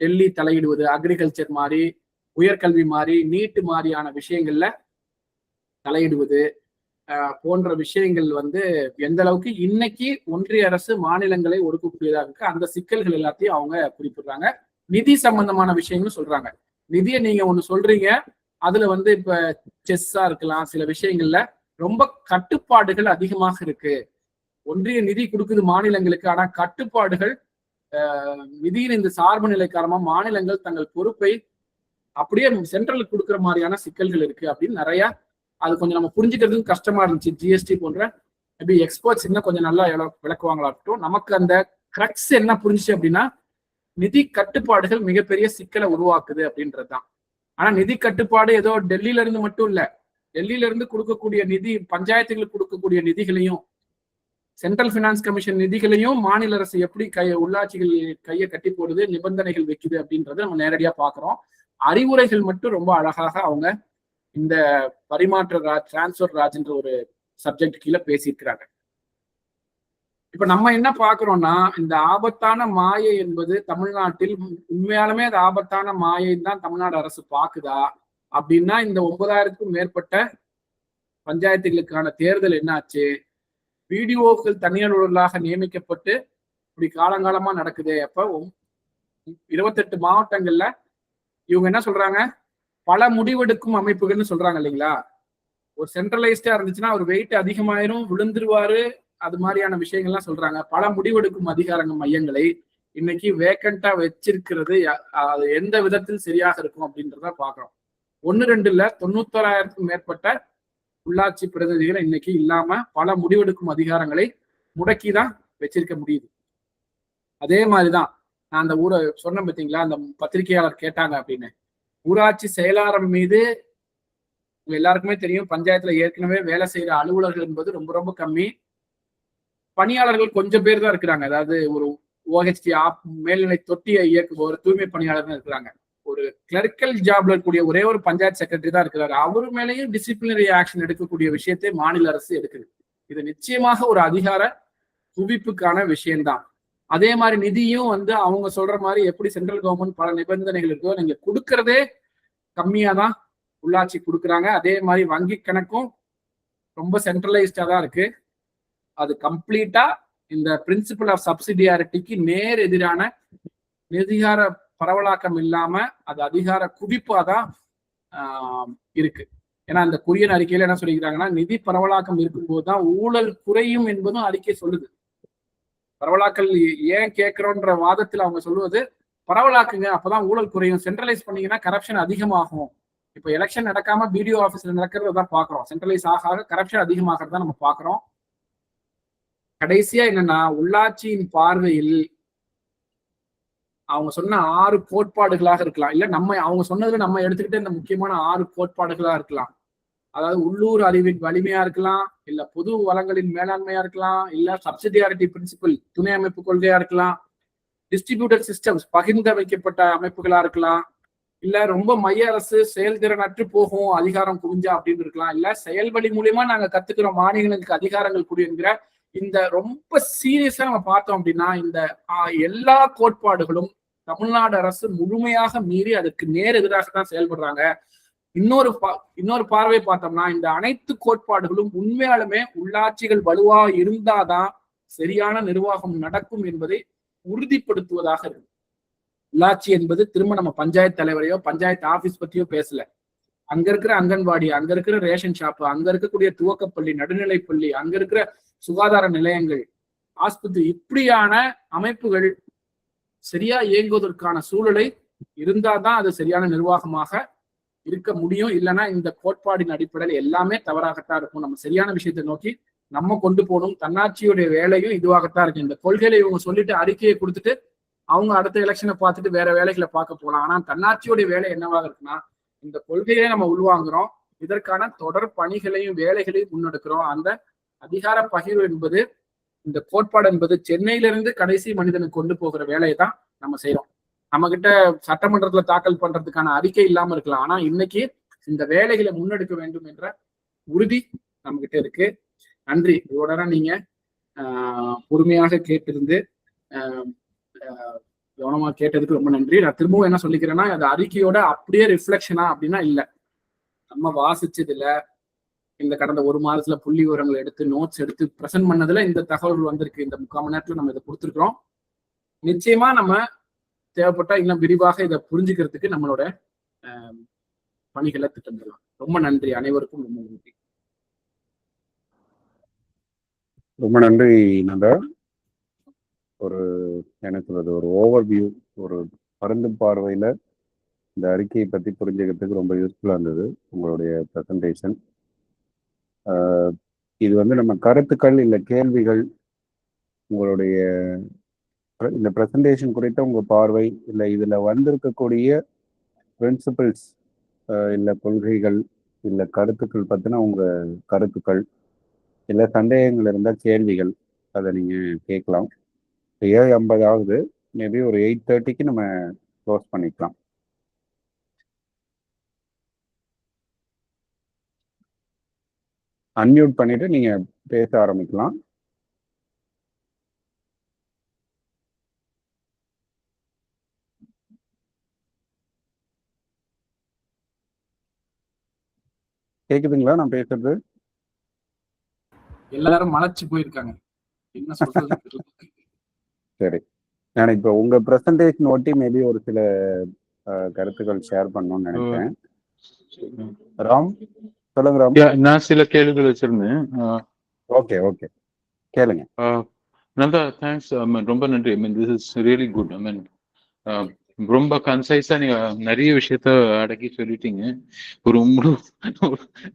டெல்லி தலையிடுவது, அக்ரிகல்ச்சர் மாதிரி, உயர்கல்வி மாதிரி, நீட்டு மாதிரியான விஷயங்கள்ல தலையிடுவது, போன்ற விஷயங்கள் வந்து எந்த அளவுக்கு இன்னைக்கு ஒன்றிய அரசு மாநிலங்களை ஒடுக்கக்கூடியதாக இருக்கு, அந்த சிக்கல்கள் எல்லாத்தையும் அவங்க குறிப்பிடுறாங்க. நிதி சம்பந்தமான விஷயங்களும் சொல்றாங்க. நிதியை நீங்க ஒண்ணு சொல்றீங்க, அதுல வந்து இப்ப செஸ்ஸா இருக்கலாம், சில விஷயங்கள்ல ரொம்ப கட்டுப்பாடுகள் அதிகமாக இருக்கு. ஒன்றிய நிதி கொடுக்குது மாநிலங்களுக்கு, ஆனா கட்டுப்பாடுகள் நிதியின் இந்த சார்பு நிலை காரணமா மாநிலங்கள் தங்கள் பொறுப்பை அப்படியே சென்ட்ரலுக்கு கொடுக்குற மாதிரியான சிக்கல்கள் இருக்கு அப்படின்னு நிறைய, அது கொஞ்சம் நம்ம புரிஞ்சுக்கிறதுக்கு கஷ்டமா இருந்துச்சு. ஜிஎஸ்டி போன்ற மேபி எக்ஸ்பர்ட்ஸ் இன்னும் கொஞ்சம் நல்லா விளக்குவாங்களா இருக்கட்டும். நமக்கு அந்த கிரக்ஸ் என்ன புரிஞ்சுச்சு அப்படின்னா, நிதி கட்டுப்பாடுகள் மிகப்பெரிய சிக்கலை உருவாக்குது அப்படின்றதுதான். ஆனா நிதி கட்டுப்பாடு ஏதோ டெல்லியில இருந்து மட்டும் இல்ல, டெல்லியில இருந்து கொடுக்கக்கூடிய நிதி, பஞ்சாயத்துகளுக்கு கொடுக்கக்கூடிய நிதிகளையும், சென்ட்ரல் பினான்ஸ் கமிஷன் நிதிகளையும் மாநில அரசு எப்படி உள்ளாட்சிகள் கையை கட்டி போடுது, நிபந்தனைகள் வைக்குது அப்படின்றத நம்ம நேரடியா பாக்குறோம். அறிவுரைகள் மட்டும் ரொம்ப அழகாக அவங்க இந்த பரிமாற்ற டிரான்ஸ்பர் ராஜ்ன்ற ஒரு சப்ஜெக்ட் கீழே பேசியிருக்கிறாங்க. இப்ப நம்ம என்ன பாக்குறோம்னா, இந்த ஆபத்தான மாயை என்பது தமிழ்நாட்டில் உண்மையாலுமே அது ஆபத்தான மாயை தான் தமிழ்நாடு அரசு பாக்குதா அப்படின்னா, இந்த 9000க்கும் மேற்பட்ட பஞ்சாயத்துகளுக்கான தேர்தல் என்னாச்சு, பிடிஓக்கள் தனியாளர்களாக நியமிக்கப்பட்டு இப்படி காலங்காலமா நடக்குது. அப்ப 28 மாவட்டங்கள்ல இவங்க என்ன சொல்றாங்க, பல முடிவெடுக்கும் அமைப்புகள்னு சொல்றாங்க இல்லைங்களா. ஒரு சென்ட்ரலைஸ்டா இருந்துச்சுன்னா ஒரு வெயிட் அதிகமாயிரும், விழுந்துருவாரு, அது மாதிரியான விஷயங்கள்லாம் சொல்றாங்க. பல முடிவெடுக்கும் அதிகாரங்கள் மையங்களை இன்னைக்கு வேக்கண்டா வச்சிருக்கிறது அது எந்த விதத்தில் சரியாக இருக்கும் அப்படின்றத பாக்குறோம். 1-2 இல்ல, 91,000க்கும் மேற்பட்ட உள்ளாட்சி பிரதிநிதிகள் இன்னைக்கு இல்லாம பல முடிவெடுக்கும் அதிகாரங்களை முடக்கிதான் வச்சிருக்க முடியுது. அதே மாதிரிதான் நான் அந்த ஊரை சொன்ன பார்த்தீங்களா, அந்த பத்திரிகையாளர் கேட்டாங்க அப்படின்னு, ஊராட்சி செயலாளர் மீது எல்லாருக்குமே தெரியும், பஞ்சாயத்துல ஏற்கனவே வேலை செய்யற அலுவலர்கள் என்பது ரொம்ப ரொம்ப கம்மி, பணியாளர்கள் கொஞ்சம் பேர் தான் இருக்கிறாங்க. அதாவது ஒரு ஓஹெச்டி மேல்நிலை தொட்டியை இயக்குபவர், தூய்மை பணியாளர் இருக்கிறாங்க. ஒரு கிளரிக்கல் ஜாப்ல இருக்கக்கூடிய ஒரே ஒரு பஞ்சாயத்து செக்ரட்டரி தான் இருக்கிறாரு. அவரு மேலேயும் டிசிப்ளினரி ஆக்ஷன் எடுக்கக்கூடிய விஷயத்தை மாநில அரசு எடுக்குது. இது நிச்சயமாக ஒரு அதிகார குவிப்புக்கான விஷயம்தான். அதே மாதிரி நிதியும் வந்து அவங்க சொல்ற மாதிரி எப்படி சென்ட்ரல் கவர்மெண்ட் பல நிபந்தனைகள் இருக்கோ, நீங்க கொடுக்கறதே கம்மியா தான் உள்ளாட்சி கொடுக்குறாங்க. அதே மாதிரி வங்கி கணக்கும் ரொம்ப சென்ட்ரலைஸ்டா தான் இருக்கு. அது கம்ப்ளீட்டா இந்த பிரின்சிபல் ஆஃப் சப்சிடியாரிட்டிக்கு நேர் எதிரான நிதிகார பரவலாக்கம் இல்லாம அது அதிகார குவிப்பா தான் இருக்கு. ஏன்னா அந்த குரியன் அறிக்கையில என்ன சொல்லிக்கிறாங்கன்னா, நிதி பரவலாக்கம் இருக்கும்போதுதான் ஊழல் குறையும் என்பதும் அறிக்கை சொல்லுது. பரவலாக்கல் ஏன் கேட்கிறோன்ற வாதத்தில் அவங்க சொல்லுவது, பரவலாக்குங்க அப்பதான் ஊழல் குறையும், சென்ட்ரலைஸ் பண்ணீங்கன்னா கரப்ஷன் அதிகமாகும். இப்ப எலெக்ஷன் நடக்காம பிடிஓ ஆபீஸ்ல நடக்கிறத தான் பாக்குறோம். சென்ட்ரலைஸ் ஆக கரப்ஷன் அதிகமாகிறதா நம்ம பாக்குறோம். கடைசியா என்னன்னா, உள்ளாட்சியின் பார்வையில் அவங்க சொன்ன 6 கோட்பாடுகளாக இருக்கலாம், இல்ல நம்ம அவங்க சொன்னதுல நம்ம எடுத்துக்கிட்டு இந்த முக்கியமான 6 கோட்பாடுகளா இருக்கலாம். அதாவது உள்ளூர் அறிவின் வலிமையா இருக்கலாம், இல்ல பொது வளங்களின் மேலாண்மையா இருக்கலாம், இல்ல சப்சிடியாரிட்டி பிரின்சிபல் துணை அமைப்பு கொள்கையா இருக்கலாம், டிஸ்ட்ரிபியூட்டட் சிஸ்டம்ஸ் பகிர்ந்து வைக்கப்பட்ட அமைப்புகளா இருக்கலாம், இல்ல ரொம்ப மைய அரசு செயல்திறனற்று போகும் அதிகாரம் குவிஞ்சா அப்படின்னு இருக்கலாம், இல்ல செயல்வழி மூலியமா நாங்க கத்துக்கிறோம் மாநிலங்களுக்கு அதிகாரங்கள் கூடிய என்கிற இந்த ரொம்ப சீரியஸா நம்ம பார்த்தோம் அப்படின்னா, இந்த எல்லா கோட்பாடுகளும் தமிழ்நாடு அரசு முழுமையாக மீறி அதுக்கு நேர் எதிராகத்தான் செயல்படுறாங்க. இன்னொரு பார்வை பார்த்தோம்னா, இந்த அனைத்து கோட்பாடுகளும் உண்மையாலுமே உள்ளாட்சிகள் வலுவா இருந்தாதான் சரியான நிர்வாகம் நடக்கும் என்பதை உறுதிப்படுத்துவதாக இருக்கு. உள்ளாட்சி என்பது திரும்ப நம்ம பஞ்சாயத்து தலைவரையோ பஞ்சாயத்து ஆபீஸ் பத்தியோ பேசல. அங்க இருக்கிற அங்கன்வாடி, அங்க இருக்கிற ரேஷன் ஷாப்பு, அங்க இருக்கக்கூடிய துவக்கப்பள்ளி, நடுநிலைப்பள்ளி, அங்க இருக்கிற சுகாதார நிலையங்கள், ஆஸ்பத்திரி, இப்படியான அமைப்புகள் சரியா இயங்குவதற்கான சூழலை இருந்தாதான் அது சரியான நிர்வாகமாக இருக்க முடியும். இல்லைன்னா இந்த கோட்பாடின் அடிப்படையில் எல்லாமே தவறாகத்தான் இருக்கும். நம்ம சரியான விஷயத்தை நோக்கி நம்ம கொண்டு போகணும். தன்னாட்சியுடைய வேலையும் இதுவாகத்தான் இருக்கு. இந்த கொள்கையில இவங்க சொல்லிட்டு அறிக்கையை கொடுத்துட்டு அவங்க அடுத்த எலெக்ஷனை பார்த்துட்டு வேற வேலைகளை பார்க்க போகலாம். ஆனா தன்னாட்சியுடைய வேலை என்னவாக இருக்குன்னா, இந்த கொள்கையை நம்ம உள்வாங்குறோம், இதற்கான தொடர் பணிகளையும் வேலைகளையும் முன்னெடுக்கிறோம். அந்த அதிகார பகிர்வு என்பது, இந்த கோட்பாடு என்பது சென்னையிலிருந்து கடைசி மனிதனுக்கு கொண்டு போகிற வேலையை தான் நம்ம செய்யறோம். நம்ம கிட்ட சட்டமன்றத்துல தாக்கல் பண்றதுக்கான அறிக்கை இல்லாம இருக்கலாம், ஆனா இன்னைக்கு இந்த வேலைகளை முன்னெடுக்க வேண்டும் என்ற உறுதி நம்ம கிட்ட இருக்கு. நன்றி. இதோட நீங்க பொறுமையாக கேட்டிருந்து கவனமா கேட்டதுக்கு ரொம்ப நன்றி. நான் திரும்பவும் என்ன சொல்லிக்கிறேன்னா, அந்த அறிக்கையோட அப்படியே ரிஃப்ளெக்ஷனா அப்படின்னா இல்ல, நம்ம வாசிச்சதுல இந்த கடந்த ஒரு மாதத்துல புள்ளி விவரங்கள் எடுத்து நோட்ஸ் எடுத்து ப்ரெசென்ட் பண்ணதுல இந்த தகவல் வந்திருக்கு. இந்த 3/4 மணி நேரத்துல நம்ம இதை கொடுத்துருக்கிறோம். நிச்சயமா நம்ம தேவைப்பட்டா இன்னும் விரிவாக இதை புரிஞ்சுக்கிறதுக்கு நம்மளோட பணிகளை திட்டமிடலாம். ரொம்ப நன்றி அனைவருக்கும். ரொம்ப நன்றி. ரொம்ப நன்றி நந்தா. ஒரு என்ன சொல்றது, ஒரு ஓவர்வியூ, ஒரு பருந்து பார்வையில இந்த அறிக்கையை பற்றி புரிஞ்சுக்கிறதுக்கு ரொம்ப யூஸ்ஃபுல்லாக இருந்தது உங்களுடைய ப்ரெசன்டேஷன். இது வந்து நம்ம கருத்துக்கள் இல்லை கேள்விகள், உங்களுடைய இந்த ப்ரெசன்டேஷன் குறித்த உங்கள் பார்வை இல்லை இதில் வந்திருக்கக்கூடிய பிரின்சிபிள்ஸ் இல்லை கொள்கைகள் இல்லை கருத்துக்கள் பற்றின உங்கள் கருத்துக்கள் இல்லை சந்தேகங்கள் இருந்தால் கேள்விகள் அதை நீங்கள் கேட்கலாம். 7:50 ஆகுது, மேபி ஒரு 8:30க்கு நம்ம க்ளோஸ் பண்ணிக்கலாம். அன்மியூட் பண்ணிட்டு நீங்க பேச ஆரம்பிக்கலாம். கேக்குதுங்களா நான் பேசுறது? எல்லாரும் மலைச்சு போயிருக்காங்க, என்ன சொல்றது? சரி, நான் இப்போ உங்க பிரசன்டேஷன் ஒட்டி மேபி ஒரு சில கருத்துக்கள் ஷேர் பண்ணணும்னு நினைக்கிறேன். ராம் சொல்லுங்க. ராம், நான் சில கேள்விகள் வச்சிருந்தேன். ஓகே ஓகே கேளுங்க. நந்தா, தேங்க்ஸ். ரொம்ப நன்றி. This is really good. ரொம்ப கன்சைஸா நீங்க நிறைய விஷயத்த அடக்கி சொல்லிட்டீங்க. ஒரு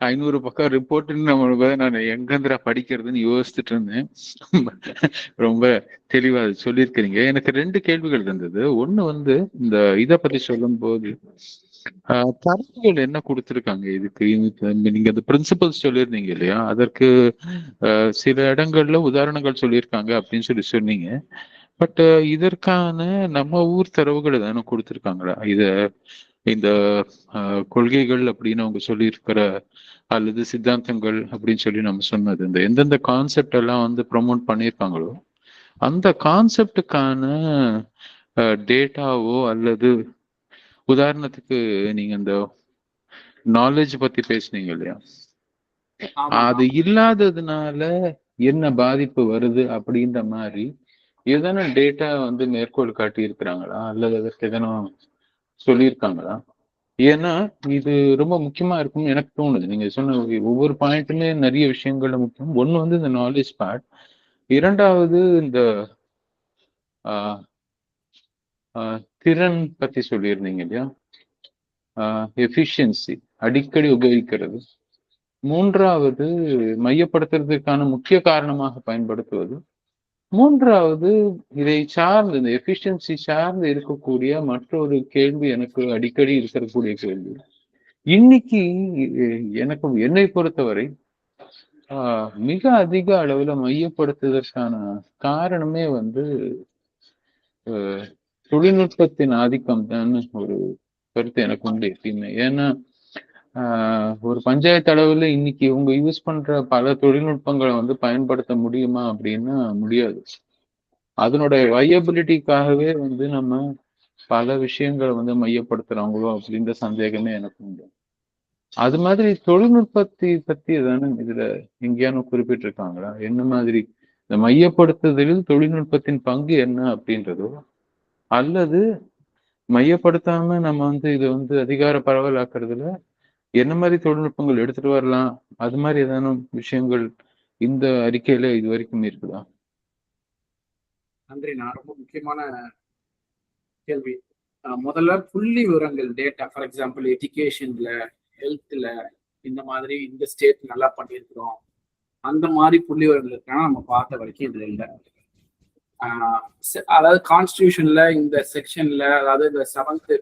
500 பக்கம் ரிப்போர்ட்னு நம்ம நான் எங்கந்திரா படிக்கிறதுன்னு யோசிச்சுட்டு இருந்தேன். ரொம்ப தெளிவா சொல்லியிருக்கிறீங்க. எனக்கு 2 கேள்விகள் இருந்தது. ஒண்ணு வந்து இந்த இதை பத்தி சொல்லும் போது தரவுகள் என்ன கொடுத்துருக்காங்க இதுக்கு? நீங்க அந்த பிரின்சிபல்ஸ் சொல்லியிருந்தீங்க இல்லையா, அதற்கு சில இடங்கள்ல உதாரணங்கள் சொல்லியிருக்காங்க அப்படின்னு சொன்னீங்க. பட் இதற்கான நம்ம ஊர் தரவுகள் தானே கொடுத்துருக்காங்களா? இந்த கொள்கைகள் அப்படின்னு அவங்க சொல்லியிருக்கிற அல்லது சித்தாந்தங்கள் அப்படின்னு சொல்லி நம்ம சொன்னது, இந்த எந்தெந்த கான்செப்ட் எல்லாம் வந்து ப்ரொமோட் பண்ணியிருக்காங்களோ அந்த கான்செப்டுக்கான டேட்டாவோ அல்லது உதாரணத்துக்கு நீங்க இந்த நாலேஜ் பத்தி பேசுனீங்க இல்லையா, அது இல்லாததுனால என்ன பாதிப்பு வருது அப்படின்ற மாதிரி எதனா டேட்டா வந்து மேற்கோள் காட்டி இருக்கிறாங்களா அல்லது அதற்கு எதனா சொல்லியிருக்காங்களா? ஏன்னா இது ரொம்ப முக்கியமா இருக்கும்னு எனக்கு தோணுது. நீங்க சொன்ன ஒவ்வொரு பாயிண்ட்டுமே நிறைய விஷயங்கள்ல முக்கியம். ஒண்ணு வந்து இந்த நாலேஜ் பார்ட், இரண்டாவது இந்த திறன் பத்தி சொல்லியிருந்தீங்க இல்லையா, எஃபிஷியன்சி அடிக்கடி உபயோகிக்கிறது, மூன்றாவது மையப்படுத்துறதுக்கான முக்கிய காரணமாக பயன்படுத்துவது, மூன்றாவது இதை சார்ந்து இந்த எஃபிஷியன்சி சார்ந்து இருக்கக்கூடிய மற்றொரு கேள்வி எனக்கு அடிக்கடி இருக்கக்கூடிய கேள்வி. இன்னைக்கு எனக்கு என்னை பொறுத்தவரை மிக அதிக அளவுல மையப்படுத்துவதற்கான காரணமே வந்து தொழில்நுட்பத்தின் ஆதிக்கம் தான் ஒரு கருத்து எனக்கு உண்டு எப்பயுமே. ஏன்னா ஒரு பஞ்சாயத்து அளவுல இன்னைக்கு இவங்க யூஸ் பண்ற பல தொழில்நுட்பங்களை வந்து பயன்படுத்த முடியுமா அப்படின்னா முடியாது. அதனுடைய வயபிலிட்டிக்காகவே வந்து நம்ம பல விஷயங்களை வந்து மையப்படுத்துறாங்களோ அப்படின்ற சந்தேகமே எனக்கு உண்டு. அது மாதிரி தொழில்நுட்பத்தை பத்தி தானே இதுல எங்கேயானு குறிப்பிட்டிருக்காங்களா? என்ன மாதிரி இந்த மையப்படுத்துதலில் தொழில்நுட்பத்தின் பங்கு என்ன அப்படின்றதோ, அல்லது மையப்படுத்தாம நம்ம வந்து இதை வந்து அதிகார பரவலாக்குறதுல என்ன மாதிரி தொழில்நுட்பங்கள் எடுத்துட்டு வரலாம், அது மாதிரி ஏதானும் விஷயங்கள் இந்த அறிக்கையில இது வரைக்கும் இருக்குதா? நன்றி. நான் ரொம்ப முக்கியமான கேள்வி. முதல்ல புள்ளி விவரங்கள் டேட்டா, ஃபார் எக்ஸாம்பிள் எஜுகேஷன்ல, ஹெல்த்ல இந்த மாதிரி இந்த ஸ்டேட் நல்லா பண்ணியிருக்கிறோம், அந்த மாதிரி புள்ளி விவரங்கள் இருக்கான நம்ம பார்த்த வரைக்கும் இதுல இல்லை. அதாவது கான்ஸ்டிடியூஷன்ல இந்த செக்ஷன்ல, அதாவது இந்த 7th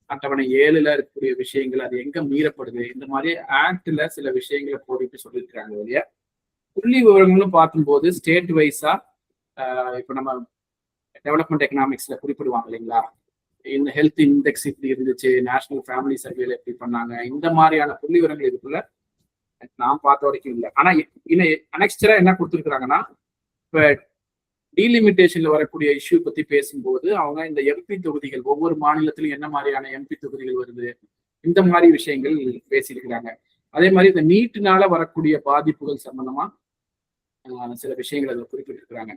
அட்டவணை 7ல இருக்கக்கூடிய விஷயங்கள் அது எங்க மீறப்படுது, இந்த மாதிரி ஆக்ட்ல சில விஷயங்களை போட்டு சொல்லியிருக்காங்க இல்லையா. புள்ளி விவரங்களும் பார்க்கும்போது ஸ்டேட் வைஸா இப்ப நம்ம டெவலப்மெண்ட் எக்கனாமிக்ஸ்ல குறிப்பிடுவாங்க இல்லைங்களா, இந்த ஹெல்த் இண்டெக்ஸ் இப்படி இருந்துச்சு, நேஷனல் ஃபேமிலி சர்வேல எப்படி பண்ணாங்க, இந்த மாதிரியான புள்ளி விவரங்கள் இதுக்குள்ள நான் பார்த்த வரைக்கும் இல்லை. ஆனா இன்னும் அனெக்ஸ்டரா என்ன கொடுத்துருக்காங்கன்னா, இப்ப டீலிமிட்டேஷன்ல வரக்கூடிய இஷ்யூ பத்தி பேசும்போது அவங்க இந்த எம்பி தொகுதிகள், ஒவ்வொரு மாநிலத்திலும் என்ன மாதிரியான எம்பி தொகுதிகள் வருது, இந்த மாதிரி விஷயங்கள் பேசியிருக்கிறாங்க. அதே மாதிரி இந்த நீட்டினால வரக்கூடிய பாதிப்புகள் சம்பந்தமா சில விஷயங்கள் அதில் குறிப்பிட்டிருக்கிறாங்க.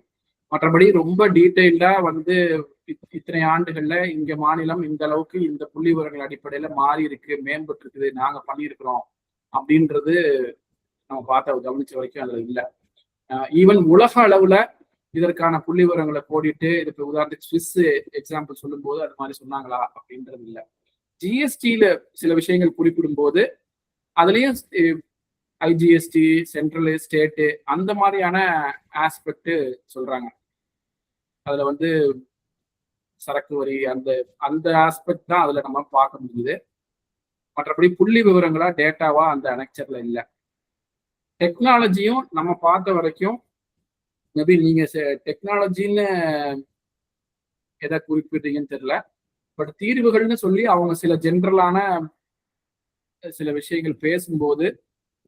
மற்றபடி ரொம்ப டீட்டெயில்டா வந்து இத்தனை ஆண்டுகள்ல இங்க மாநிலம் இந்த அளவுக்கு இந்த புள்ளி விவரங்கள் அடிப்படையில மாறி இருக்கு, மேம்பட்டு இருக்குது, நாங்க பண்ணியிருக்கிறோம் அப்படின்றது நம்ம கவனிச்ச வரைக்கும் அதுல இல்லை. ஈவன் உலக அளவுல இதற்கான புள்ளி விவரங்களை போடிட்டு இதுக்கு உதாரணத்துக்கு ஸ்விஸ் எக்ஸாம்பிள் சொல்லும் போது அது மாதிரி சொன்னாங்களா அப்படின்றது இல்லை. ஜிஎஸ்டியில சில விஷயங்கள் குறிப்பிடும் போது அதுலயும் ஐஜிஎஸ்டி, சென்ட்ரல், ஸ்டேட்டு அந்த மாதிரியான ஆஸ்பெக்ட் சொல்றாங்க. அதுல வந்து சரக்கு வரி அந்த அந்த ஆஸ்பெக்ட் தான் அதுல நம்ம பார்க்க முடியுது. மற்றபடி புள்ளி விவரங்களா டேட்டாவா அந்த அனெக்சர்ல இல்லை. டெக்னாலஜியும் நம்ம பார்த்த வரைக்கும் மேபி நீங்க டெக்னாலஜின்னு எதை குறிப்பிட்டீங்கன்னு தெரியல, பட் தீர்வுகள்னு சொல்லி அவங்க சில ஜென்ரலான சில விஷயங்கள் பேசும்போது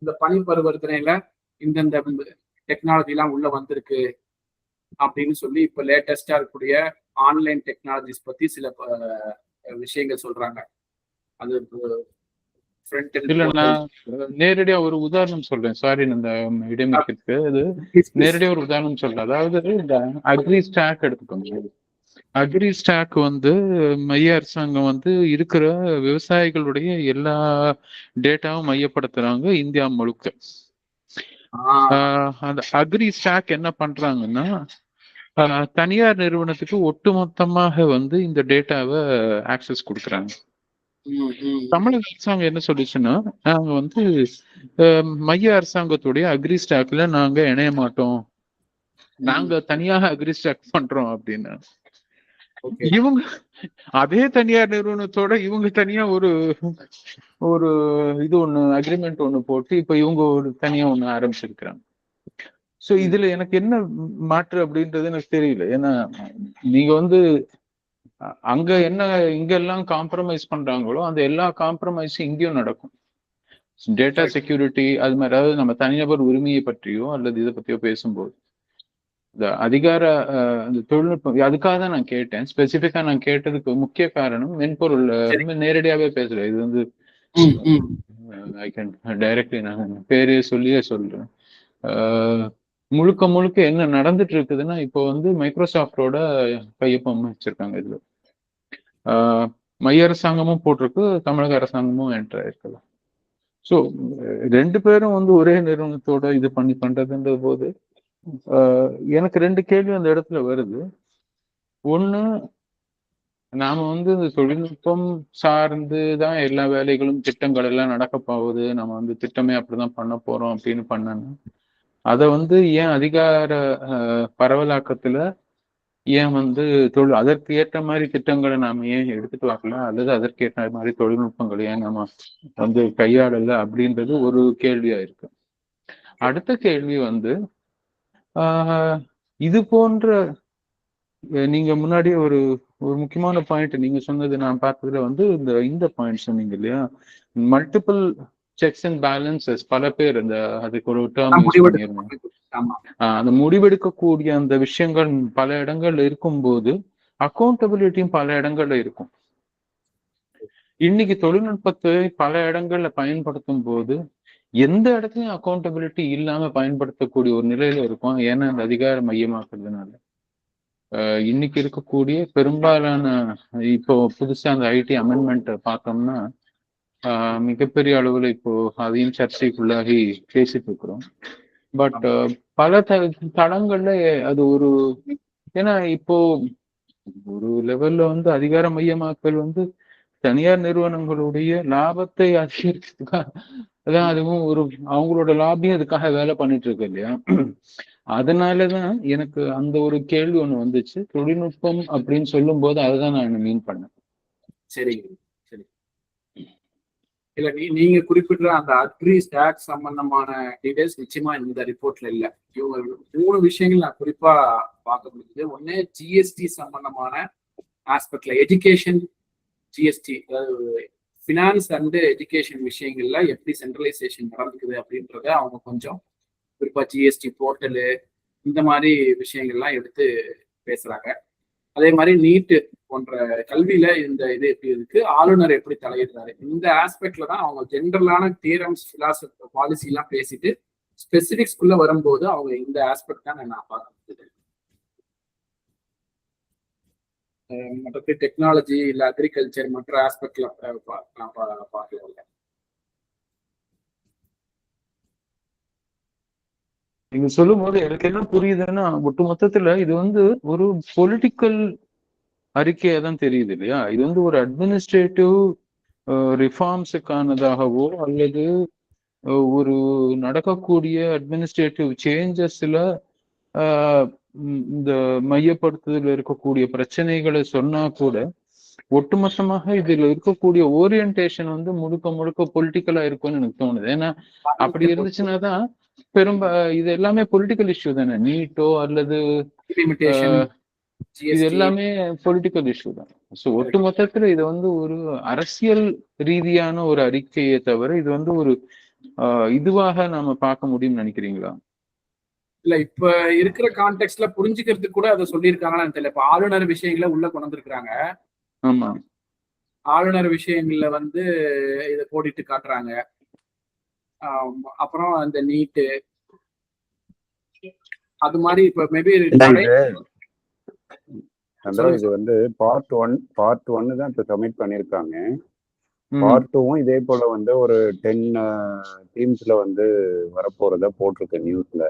இந்த பணி பரிவர்த்தனையில இந்தந்த டெக்னாலஜி எல்லாம் உள்ள வந்திருக்கு அப்படின்னு சொல்லி இப்ப லேட்டஸ்டா இருக்கக்கூடிய ஆன்லைன் டெக்னாலஜிஸ் பத்தி சில விஷயங்கள் சொல்றாங்க. அது நேரடியா ஒரு உதாரணம் சொல்றேன், சாரி இந்த இடைமறிக்கிறதுக்கு. அது நேரடியா ஒரு உதாரணம் சொல்றேன். அதாவது இந்த அக்ரி ஸ்டாக் எடுத்துக்கோங்க. அக்ரி ஸ்டாக் வந்து மைய அரசாங்கம் வந்து இருக்கிற விவசாயிகளுடைய எல்லா டேட்டாவும் மையப்படுத்துறாங்க இந்தியா முழுக்க. அந்த அக்ரி ஸ்டாக் என்ன பண்றாங்கன்னா தனியார் நிறுவனத்துக்கு ஒட்டுமொத்தமாக வந்து இந்த டேட்டாவை ஆக்சஸ் கொடுக்குறாங்க. தமிழக அரசாங்கம் என்ன சொல்லிச்சுன்னா, நாங்க வந்து மைய அரசாங்கத்துடைய அக்ரி ஸ்டாக்ல நாங்க இணைய மாட்டோம், நாங்க தனியாக அக்ரி ஸ்டாக் பண்றோம் அப்படின்னு. இவங்க அதே தனியார் நிறுவனத்தோட இவங்க தனியா ஒரு ஒரு இது ஒண்ணு அக்ரிமெண்ட் ஒண்ணு போட்டு இப்ப இவங்க ஒரு தனியா ஒண்ணு ஆரம்பிச்சிருக்கிறாங்க. சோ இதுல எனக்கு என்ன மாற்று அப்படின்றது எனக்கு தெரியல. ஏன்னா நீங்க வந்து அங்க என்ன இங்க எல்லாம் காம்ப்ரமைஸ் பண்றாங்களோ அந்த எல்லா காம்ப்ரமைஸும் இங்கேயும் நடக்கும். டேட்டா செக்யூரிட்டி அது மாதிரி, அதாவது நம்ம தனிநபர் உரிமையை பற்றியோ அல்லது இதை பத்தியோ பேசும்போது இந்த அதிகார அந்த தொழில்நுட்பம், அதுக்காக தான் நான் கேட்டேன். ஸ்பெசிபிக்கா நான் கேட்டதுக்கு முக்கிய காரணம் மென்பொருள் நேரடியாவே பேசுறேன். இது வந்து ஐ கேன் டைரக்ட்லி நான் பேரே சொல்லியே சொல்றேன். முழுக்க முழுக்க என்ன நடந்துட்டு இருக்குதுன்னா, இப்போ வந்து மைக்ரோசாஃப்டோட கையொப்பம் வச்சிருக்காங்க இதுல. மைய அரசாங்கமும் போட்டிருக்கு, தமிழக அரசாங்கமும் என்டர் ஆயிருக்கலாம். ஸோ ரெண்டு பேரும் வந்து ஒரே நிறுவனத்தோட இது பண்றதுன்ற போது எனக்கு ரெண்டு கேள்வி அந்த இடத்துல வருது. ஒண்ணு, நாம வந்து இந்த தொழில்நுட்பம் சார்ந்துதான் எல்லா வேலைகளும் திட்டங்கள் எல்லாம் நடக்க போகுது, நம்ம வந்து திட்டமே அப்படிதான் பண்ண போறோம் அப்படின்னு பண்ணணும். அதை வந்து ஏன் அதிகார பரவலாக்கத்துல ஏன் வந்து அதற்கு ஏற்ற மாதிரி திட்டங்களை நாம ஏன் எடுத்துட்டு வரல, அல்லது அதற்கு ஏற்ற மாதிரி தொழில்நுட்பங்களை ஏன் நம்ம வந்து கையாளல அப்படின்றது ஒரு கேள்வியா இருக்கு. அடுத்த கேள்வி வந்து இது போன்ற நீங்க முன்னாடி ஒரு முக்கியமான பாயிண்ட் நீங்க சொன்னது நான் பார்த்ததுல வந்து இந்த பாயிண்ட் சொன்னீங்க இல்லையா, மல்டிபிள் செக்ஸ் அண்ட் பேலன்சஸ். பல பேர் அந்த அதுக்கு ஒரு டேர்ம் யூஸ் பண்ணிருந்தாங்க. அந்த முடிவெடுக்கக்கூடிய அந்த விஷயங்கள் பல இடங்கள்ல இருக்கும்போது அக்கௌண்டபிலிட்டியும் பல இடங்கள்ல இருக்கும். இன்னைக்கு தொழில்நுட்பத்தை பல இடங்கள்ல பயன்படுத்தும் போது எந்த இடத்துலயும் அக்கௌண்டபிலிட்டி இல்லாம பயன்படுத்தக்கூடிய ஒரு நிலையில இருக்கும். ஏன்னா அந்த அதிகார மையமாக்குறதுனால இன்னைக்கு இருக்கக்கூடிய பெரும்பாலான இப்போ புதுசா அந்த ஐடி அமெண்ட்மெண்ட் பார்த்தோம்னா மிகப்பெரிய அளவுல இப்போ அதையும் சர்ச்சைக்குள்ளாகி பேசிட்டு இருக்கிறோம். பட் பல தளங்கள்ல அது ஒரு, ஏன்னா இப்போ ஒரு லெவல்ல வந்து அதிகார மையமாக்கல் வந்து தனியார் நிறுவனங்களுடைய லாபத்தை அதிகரிக்கிறதுக்காக அதான், அதுவும் ஒரு அவங்களோட லாபியும் அதுக்காக வேலை பண்ணிட்டு இருக்கு இல்லையா. அதனாலதான் எனக்கு அந்த ஒரு கேள்வி ஒண்ணு வந்துச்சு. தொழில்நுட்பம் அப்படின்னு சொல்லும் போது அதுதான் நான் மீன் பண்ணேன். சரி சரி. இல்ல நீங்க குறிப்பிட்ட அந்த அக்ரி ஸ்டாக் சம்பந்தமான டீடைல்ஸ் நிச்சயமா இந்த ரிப்போர்ட்ல இல்ல. இவங்க 3 விஷயங்கள் நான் குறிப்பா பார்க்க முடியுது. ஒண்ணு, ஜிஎஸ்டி சம்பந்தமான ஆஸ்பெக்ட்ல எஜுகேஷன், ஜிஎஸ்டி அதாவது ஃபினான்ஸ் அண்ட் எஜுகேஷன் விஷயங்கள்ல எப்படி சென்ட்ரலைசேஷன் நடந்துக்குது அப்படின்றத அவங்க கொஞ்சம் குறிப்பா ஜிஎஸ்டி போர்ட்டலு இந்த மாதிரி விஷயங்கள்லாம் எடுத்து பேசுறாங்க. அதே மாதிரி நீட்டு போன்ற கல்வியில இந்த இது எப்படி இருக்கு, ஆளுநர் எப்படி தலையிடுறாரு, இந்த ஆஸ்பெக்ட்ல தான் அவங்க ஜென்ரலான தியரம்ஸ், பிலாசபி, பாலிசி எல்லாம் பேசிட்டு ஸ்பெசிபிக்ஸ்குள்ள வரும்போது அவங்க இந்த ஆஸ்பெக்ட் தான் நான் பார்க்கறது. மற்ற டெக்னாலஜி இல்ல அக்ரிகல்ச்சர் மற்ற ஆஸ்பெக்ட்ல நான் பார்க்கல. நீங்க சொல்லும் போது எனக்கு என்ன புரியுதுன்னா, ஒட்டு மொத்தத்துல இது ஒரு பொலிட்டிக்கல் அறிக்கையா தான் தெரியுது இல்லையா? இது ஒரு அட்மினிஸ்ட்ரேட்டிவ் ரிஃபார்ம்ஸுக்கானதாகவோ அல்லது ஒரு நடக்கக்கூடிய அட்மினிஸ்ட்ரேட்டிவ் சேஞ்சஸ்ல இந்த மையப்படுத்துதல் இருக்கக்கூடிய பிரச்சனைகளை சொன்னா கூட ஒட்டுமொத்தமாக இதுல இருக்கக்கூடிய ஓரியன்டேஷன் முழுக்க முழுக்க பொலிட்டிக்கலா இருக்கும்னு எனக்கு தோணுது. ஏன்னா அப்படி இருந்துச்சுன்னாதான் இது எல்லாமே பொலிட்டிக்கல் இஷ்யூ தானே. நீட்டோ அல்லது இது எல்லாமே பொலிட்டிக்கல் இஷ்யூ தான். ஸோ ஒட்டு மொத்தத்துல இது ஒரு அரசியல் ரீதியான ஒரு அறிக்கையை தவிர இது ஒரு இதுவாக நாம பார்க்க முடியும்னு நினைக்கிறீங்களா? இல்ல இப்ப இருக்கிற கான்டெக்ட்ல புரிஞ்சுக்கிறதுக்கு கூட அதை சொல்லியிருக்காங்களான்னு தெரியல. இப்ப ஆளுநர் விஷயங்களை உள்ள கொண்டு வந்திருக்கிறாங்க. ஆமா, ஆளுநர் விஷயங்கள்ல இதை கோடிட்டு காட்டுறாங்க. அப்புறம் அந்த நீட்டு அது மாதிரி இப்ப மேபி இது பார்ட் ஒன்னு தான் இப்ப சப்மிட் பண்ணிருக்காங்க. பார்ட் 2வும் இதே போல ஒரு 10 டீம்ஸ்ல வரப்போறத போட்டிருக்கு நியூஸ்ல.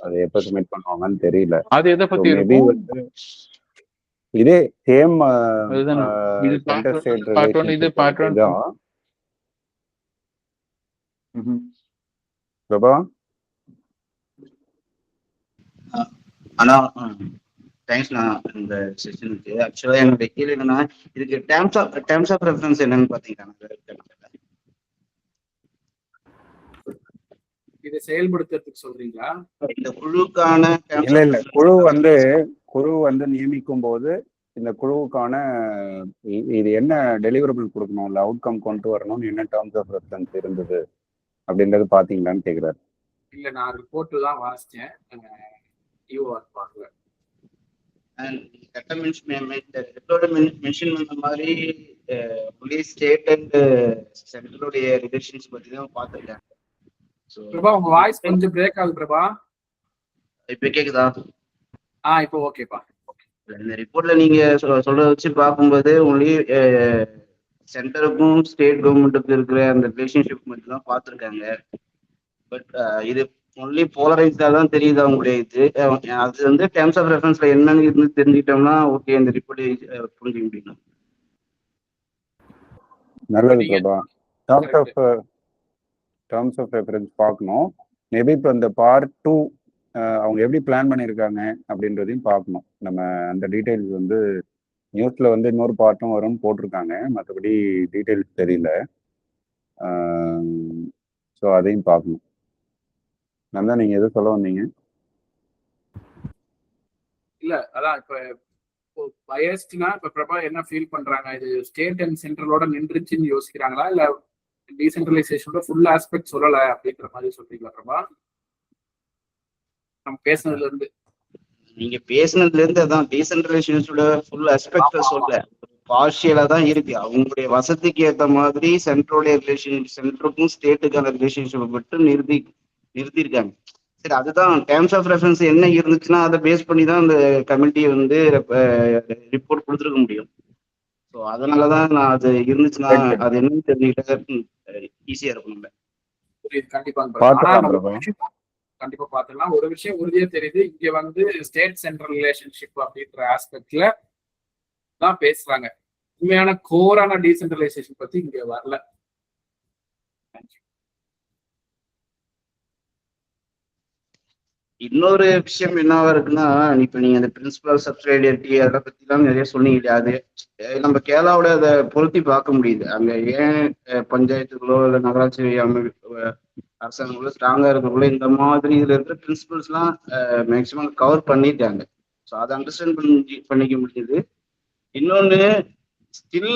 அது எப்ப சப்மிட் பண்ணுவாங்கன்னு தெரியல. அது எதை பத்தி இருக்கும்? இதே சேம் பிரபா. ஆனா தேங்க்ஸ்ண்ணா இந்த செஷனுக்கு. ஆக்சுவலா என்னுடைய கேள்வி என்னன்னா, இதுக்கு டேர்ம்ஸ் ஆஃப் ரெஃபரன்ஸ் என்னன்னு பாத்தீங்கன்னா, இதை செயல்படுத்துறதுக்கு சொல்றீங்களா? இந்த குழுக்கான இல்ல குழு நியமிக்கும் போது இந்த குழுவுக்கான இது என்ன டெலிவரபிள் கொடுக்கணும், இல்ல அவுட்கம் கொண்டு வரணும்னு என்ன டேர்ம்ஸ் ஆஃப் ரெஃபரன்ஸ் இருந்தது அப்படின்றது பாத்தீங்களான்னு கேக்குறாரு. இல்ல நான் ரிப்போர்ட் தான் வாசிச்சேன். மென்ஷன் பண்ண மாதிரி ஸ்டேட் அண்ட் சென்ட்ரலுடைய ரிலேஷன்ஸ் பத்தி தான் பார்த்துருக்காங்க. பிரபா உங்க வாய்ஸ் கொஞ்சம் பிரேக் ஆகுது பிரபா. இப்ப கேக்குதா? இப்போ ஓகேப்பா. இந்த ரிப்போர்ட்ல நீங்க சொல்றத வச்சு பார்க்கும்போது ஒன்லி சென்டருக்கும் ஸ்டேட் கவர்மெண்ட்டுக்கும் இருக்கிற அந்த ரிலேஷன்ஷிப் மட்டும் தான் பார்த்துருக்காங்க. பட் இது ஒன்லி போலரைஸ்டா தான் தெரியுது அவங்களுடைய இது. அது டேர்ம்ஸ் ஆஃப் ரெஃபரன்ஸ்ல என்னன்னு இருந்து தெரிஞ்சுக்கிட்டோம்னா ஓகே இந்த ரிப்போர்ட் புரிஞ்சுக்க முடியும். நல்லது பிரபா. டேர்ம்ஸ் ஆஃப் ரெஃபரன்ஸ் பார்க்கணும். மேபி இப்போ இந்த பார்ட் 2 அவங்க எப்படி பிளான் பண்ணியிருக்காங்க அப்படின்றதையும் பார்க்கணும். நம்ம அந்த டீட்டெயில்ஸ் நியூஸ்ல இன்னொரு பார்ட்டும் வரும்னு போட்டிருக்காங்க. மற்றபடி டீட்டெயில்ஸ் தெரியல. ஸோ அதையும் பார்க்கணும். நல்லா நீங்க எதுவும் சொல்ல வந்தீங்க? இல்ல அதான் இப்ப பயஸ்ட்னா இப்ப பிரபா என்ன ஃபீல் பண்றாங்க, இது ஸ்டேட் அண்ட் சென்ட்ரலோட நின்றுச்சுன்னு யோசிக்கிறாங்களா, இல்ல டீசென்ட்ரலைசேஷனோட ஃபுல் ஆஸ்பெக்ட் சொல்லல அப்படின்ற மாதிரி சொல்றீங்களா பிரபா? நம்ம பேசுனதுல இருந்து நீங்க பேசுனதுல இருந்து அதான் டீசென்ட்ரலைசேஷனோட ஃபுல் ஆஸ்பெக்ட் சொல்ல பார்ஷியலா தான் இருக்கு. அவங்களுடைய வசதிக்கு ஏற்ற மாதிரி சென்ட்ரோடைய ரிலேஷன்ஷிப், சென்ட்ருக்கும் ஸ்டேட்டுக்கான ரிலேஷன்ஷிப் மட்டும் நிறுத்திருக்காங்க. சரி, அதுதான் டேர்ம்ஸ் ஆஃப் ரெஃபரன்ஸ் என்ன இருந்துச்சுன்னா அதை பேஸ் பண்ணி தான் அந்த கமிட்டி ரிப்போர்ட் கொடுத்துருக்க முடியும். ஸோ அதனாலதான் நான் அது இருந்துச்சுன்னா அது என்னன்னு தெரிஞ்சுக்கிட்டா ஈஸியா இருக்கும். கண்டிப்பா பாத்துக்கலாம். ஒரு விஷயம் உறுதியா தெரியுது, இங்க ஸ்டேட் சென்ட்ரல் ரிலேஷன்ஷிப் அப்படின்ற ஆஸ்பெக்ட்ல தான் பேசுறாங்க. உண்மையான கோரான டீசென்ட்ரலைசேஷன் பத்தி இங்க வரல. இன்னொரு விஷயம் என்னவா இருக்குன்னா, இப்ப நீங்க அந்த பிரின்சிபல் சப்சிடையரிட்டி அதை பத்தி எல்லாம் நிறைய சொன்னீங்க. அது நம்ம கேரளாவோட அதை பொருத்தி பார்க்க முடியுது. அங்க ஏன் பஞ்சாயத்துகளோ இல்ல நகராட்சி அரசாங்கங்களோ ஸ்ட்ராங்கா இருக்கிறவங்களோ இந்த மாதிரி இதுல இருக்கிற பிரின்சிபல்ஸ் எல்லாம் மேக்சிமம் கவர் பண்ணிட்டாங்க. ஸோ அதை அண்டர்ஸ்டாண்ட் பண்ணிக்க முடியுது. இன்னொன்னு ஸ்டில்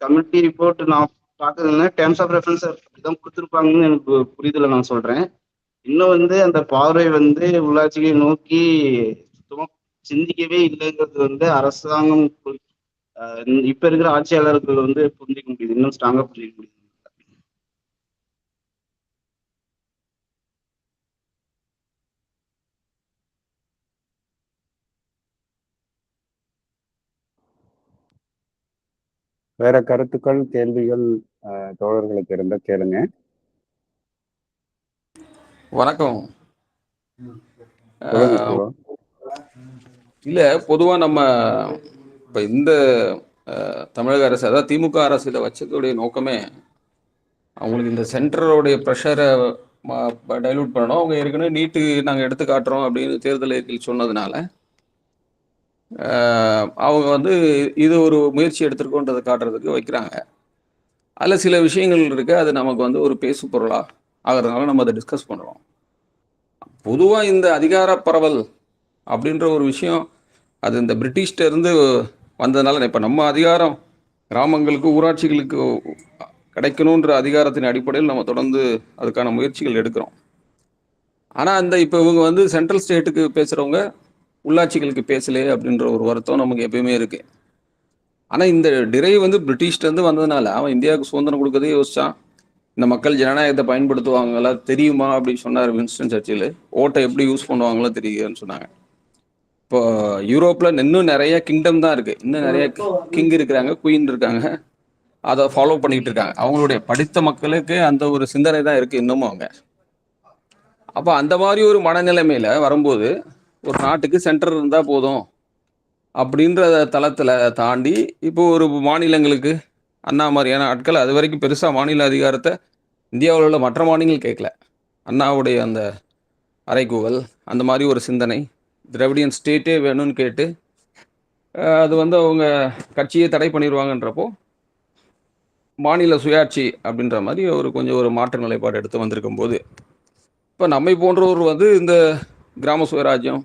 கமிட்டி ரிப்போர்ட் நான் பார்க்கறதுன்னா டேர்ம்ஸ் ஆஃப் ரெஃபரன்ஸ் அப்படிதான் கொடுத்துருப்பாங்கன்னு எனக்கு புரிதலை நான் சொல்றேன். இன்னும் அந்த பார்வை உள்ளாட்சியை நோக்கி சுத்தமா சிந்திக்கவே இல்லைங்கிறது வந்து அரசாங்கம் இப்ப இருக்கிற ஆட்சியாளர்கள் வந்து புரிஞ்சிக்க முடியுது, இன்னும் ஸ்ட்ராங்கா புரிஞ்சிக்க முடியுது. வேற கருத்துக்கள், கேள்விகள் தோழர்களுக்கு இருந்தா கேளுங்க. வணக்கம். சொல்லுங்க சிவா. இல்ல, பொதுவா நம்ம இப்ப இந்த தமிழக அரசு, அதாவது திமுக அரசு இதை வச்சதுடைய நோக்கமே அவங்களுக்கு இந்த சென்டருடைய ப்ரெஷரை டைலூட் பண்ணணும். அவங்க ஏற்கனவே நீட்டு நாங்கள் எடுத்து காட்டுறோம் அப்படின்னு தேர்தல் அறிக்கையில் சொன்னதுனால அவங்க வந்து இது ஒரு முயற்சி எடுத்திருக்கோன்றதை காட்டுறதுக்கு வைக்கிறாங்க. அதில் சில விஷயங்கள் இருக்கு, அது நமக்கு வந்து ஒரு பேசு பொருளாக ஆகிறதுனால நம்ம அதை டிஸ்கஸ் பண்ணுறோம். பொதுவாக இந்த அதிகார பரவல் அப்படின்ற ஒரு விஷயம் அது இந்த பிரிட்டிஷ்ட இருந்து வந்ததுனால, இப்போ நம்ம அதிகாரம் கிராமங்களுக்கு ஊராட்சிகளுக்கு கிடைக்கணுன்ற அதிகாரத்தின் அடிப்படையில் நம்ம தொடர்ந்து அதுக்கான முயற்சிகள் எடுக்கிறோம். ஆனால் அந்த இப்போ இவங்க வந்து சென்ட்ரல் ஸ்டேட்டுக்கு பேசுகிறவங்க உள்ளாட்சிகளுக்கு பேசலையே அப்படின்ற ஒரு வருத்தம் நமக்கு எப்பயுமே இருக்கு. ஆனால் இந்த டிரைவ் வந்து பிரிட்டிஷ்டேருந்து வந்ததுனால அவன் இந்தியாவுக்கு சுதந்திரம் கொடுக்கறதே யோசிச்சான். இந்த மக்கள் ஜனநாயகத்தை பயன்படுத்துவாங்களா தெரியுமா அப்படின்னு சொன்னார் வின்ஸ்டன் சர்ச்சில். ஓட்டை எப்படி யூஸ் பண்ணுவாங்களோ தெரியுதுன்னு சொன்னாங்க. இப்போ யூரோப்பில் இன்னும் நிறைய கிங்டம் தான் இருக்குது, இன்னும் நிறைய கிங் இருக்கிறாங்க, குயின் இருக்காங்க, அதை ஃபாலோ பண்ணிக்கிட்டு இருக்காங்க. அவங்களுடைய படித்த மக்களுக்கு அந்த ஒரு சிந்தனை தான் இருக்குது இன்னமும் அவங்க. அப்போ அந்த மாதிரி ஒரு மனநிலைமையில் வரும்போது ஒரு நாட்டுக்கு சென்டர் இருந்தால் போதும் அப்படின்ற தளத்தில் தாண்டி இப்போ ஒரு மாநிலங்களுக்கு அண்ணா மாதிரியான ஆட்கள் அது வரைக்கும் பெருசாக மாநில அதிகாரத்தை இந்தியாவில் உள்ள மற்ற மாநிலங்கள் கேட்கல. அண்ணாவுடைய அந்த அறைகூவல், அந்த மாதிரி ஒரு சிந்தனை, திராவிடியன் ஸ்டேட்டே வேணும்னு கேட்டு அது வந்து அவங்க கட்சியை தடை பண்ணிடுவாங்கன்றப்போ மாநில சுயாட்சி அப்படின்ற மாதிரி கொஞ்சம் ஒரு மாற்று நிலைப்பாடு எடுத்து வந்திருக்கும் போது இப்போ நம்மை போன்றவர் வந்து இந்த கிராம சுயராஜ்யம்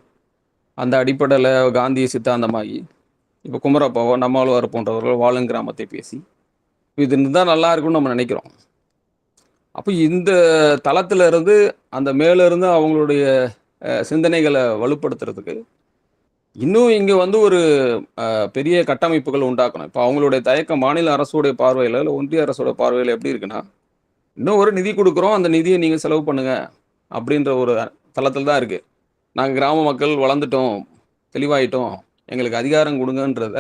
அந்த அடிப்படையில் காந்திய சித்தாந்தமாகி இப்போ குமரப்பாவோ நம்மாழ்வார் போன்றவர்கள் வாழும் கிராமத்தை பேசி இது இருந்தால் நல்லா இருக்கும்னு நம்ம நினைக்கிறோம். அப்போ இந்த தளத்தில் இருந்து அந்த மேலேருந்து அவங்களுடைய சிந்தனைகளை வலுப்படுத்துறதுக்கு இன்னும் இங்கே வந்து ஒரு பெரிய கட்டமைப்புகள் உண்டாக்கணும். இப்போ அவங்களுடைய தயக்கம் மாநில அரசுடைய பார்வையில் இல்லை ஒன்றிய அரசோட பார்வையில் எப்படி இருக்குன்னா, இன்னும் ஒரு நிதி கொடுக்குறோம், அந்த நிதியை நீங்கள் செலவு பண்ணுங்க அப்படின்ற ஒரு தளத்தில் தான் இருக்குது. நாங்கள் கிராம மக்கள் வளர்ந்துட்டோம், தெளிவாயிட்டோம், எங்களுக்கு அதிகாரம் கொடுங்கன்றத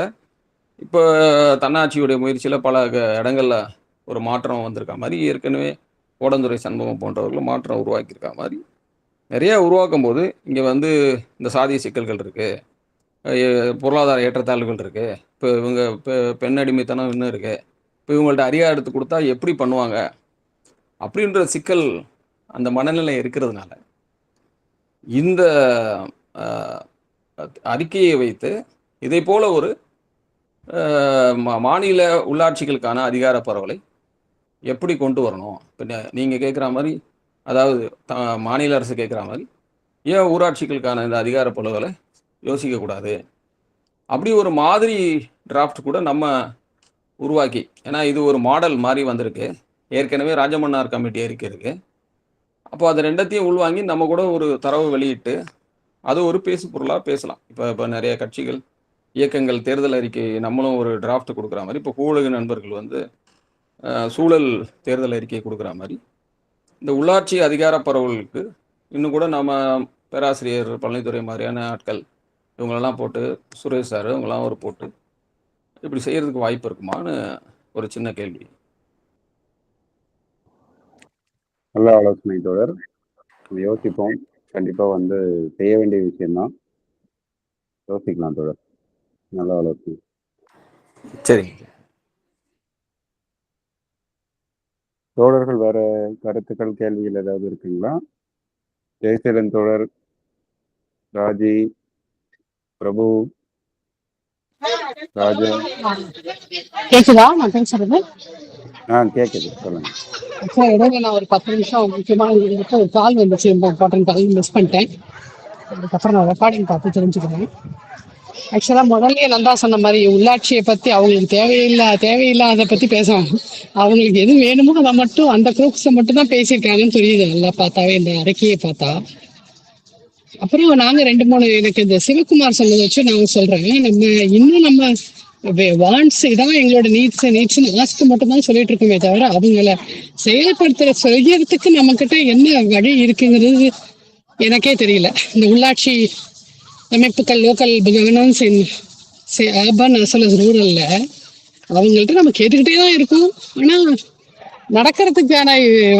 இப்போ தன்னாட்சியுடைய முயற்சியில் பல இடங்களில் ஒரு மாற்றம் வந்திருக்க மாதிரி, ஏற்கனவே ஓடந்துறை சண்முகம் போன்றவர்கள் மாற்றம் உருவாக்கியிருக்க மாதிரி நிறைய உருவாக்கும் போது இங்கே வந்து இந்த சாதிய சிக்கல்கள் இருக்குது, பொருளாதார ஏற்றத்தாழ்வுகள் இருக்குது, இப்போ இவங்க பெண் அடிமைத்தனம் இன்னும் இருக்குது, இப்போ இவங்கள்ட்ட அதிகாரம் எடுத்து கொடுத்தா எப்படி பண்ணுவாங்க அப்படின்ற சிக்கல் அந்த மனநிலை இருக்கிறதுனால இந்த அறிக்கையை வைத்து இதை போல ஒரு மாநில உள்ளாட்சிகளுக்கான அதிகார பரவலை எப்படி கொண்டு வரணும். இப்போ நீங்கள் கேட்குற மாதிரி, அதாவது மாநில அரசு கேட்குற மாதிரி ஏன் ஊராட்சிகளுக்கான இந்த அதிகார பரவலை யோசிக்கக்கூடாது, அப்படி ஒரு மாதிரி டிராஃப்ட் கூட நம்ம உருவாக்கி, ஏன்னா இது ஒரு மாடல் மாதிரி வந்திருக்கு, ஏற்கனவே ராஜமன்னார் கமிட்டி அறிக்கை இருக்கு. அப்போ அது ரெண்டத்தையும் உள்வாங்கி நம்ம கூட ஒரு தரவு வெளியிட்டு அது ஒரு பேசு பொருளாக பேசலாம். இப்போ நிறைய கட்சிகள் இயக்கங்கள் தேர்தல் அறிக்கை நம்மளும் ஒரு டிராஃப்ட் கொடுக்குற மாதிரி, இப்போ ஊடக நண்பர்கள் வந்து சூழல் தேர்தல் அறிக்கை கொடுக்குற மாதிரி இந்த உள்ளாட்சி அதிகார பரவலுக்கு இன்னும் கூட நம்ம பேராசிரியர் பழனித்துறை மாதிரியான ஆட்கள் இவங்களெல்லாம் போட்டு, சுரேஷ் சார் இவங்கெல்லாம் ஒரு போட்டு இப்படி செய்யறதுக்கு வாய்ப்பு இருக்குமான்னு ஒரு சின்ன கேள்வி. நல்ல ஆலோசனை தோழர், யோசிப்போம். கண்டிப்பா வந்து செய்ய வேண்டிய விஷயம்தான், யோசிக்கலாம் தோழர். நல்ல ஆலோசனை. சரி தோழர்கள் வேற கருத்துக்கள், கேள்விகள் ஏதாவது இருக்குங்களா? ஜெயசீலன் தோழர், ராஜி, பிரபு, ராஜா. கேக்குதா நான் பேசுறது? கேக்குது, சொல்லுங்க. இடையில நான் ஒரு 10 நிமிஷம் முக்கியமான ஒரு கால் வந்துச்சு, இம்பார்ட்டன்ட் கால் மிஸ் பண்ணிட்டேன். அதுக்கப்புறம் நான் ரெக்கார்டிங் பார்த்து தெரிஞ்சுக்கிறேன். ஆக்சுவலா முதல்ல நந்தா சொன்ன மாதிரி உள்ளாட்சியை பத்தி அவங்களுக்கு தேவையில்லாத பத்தி பேசுவாங்க. அவங்களுக்கு எது வேணுமோ அதை மட்டும், அந்த குரூப்ஸை மட்டும் தான் பேசியிருக்காங்கன்னு தெரியுது நல்லா பார்த்தாவே இந்த அறிக்கையை பார்த்தா. அப்புறம் நாங்க 2-3 எனக்கு இந்த சிவகுமார் சொன்னதை வச்சு நான் சொல்றேன். நம்ம வாண்ட்ஸ் இதான் எங்களோட நீட்ஸ் ஆஸ்க்கு மட்டும் தான் சொல்லிட்டு இருக்கோமே தவிர அவங்கள செய்யறதுக்கு நம்ம கிட்ட என்ன வழி இருக்குங்கிறது எனக்கே தெரியல. இந்த உள்ளாட்சி அமைப்புகள் local governance urban as well as ரூரல்ல அவங்கள்ட்ட நம்ம கேட்டுக்கிட்டே தான் இருக்கோம். ஆனா நடக்கிறதுக்கான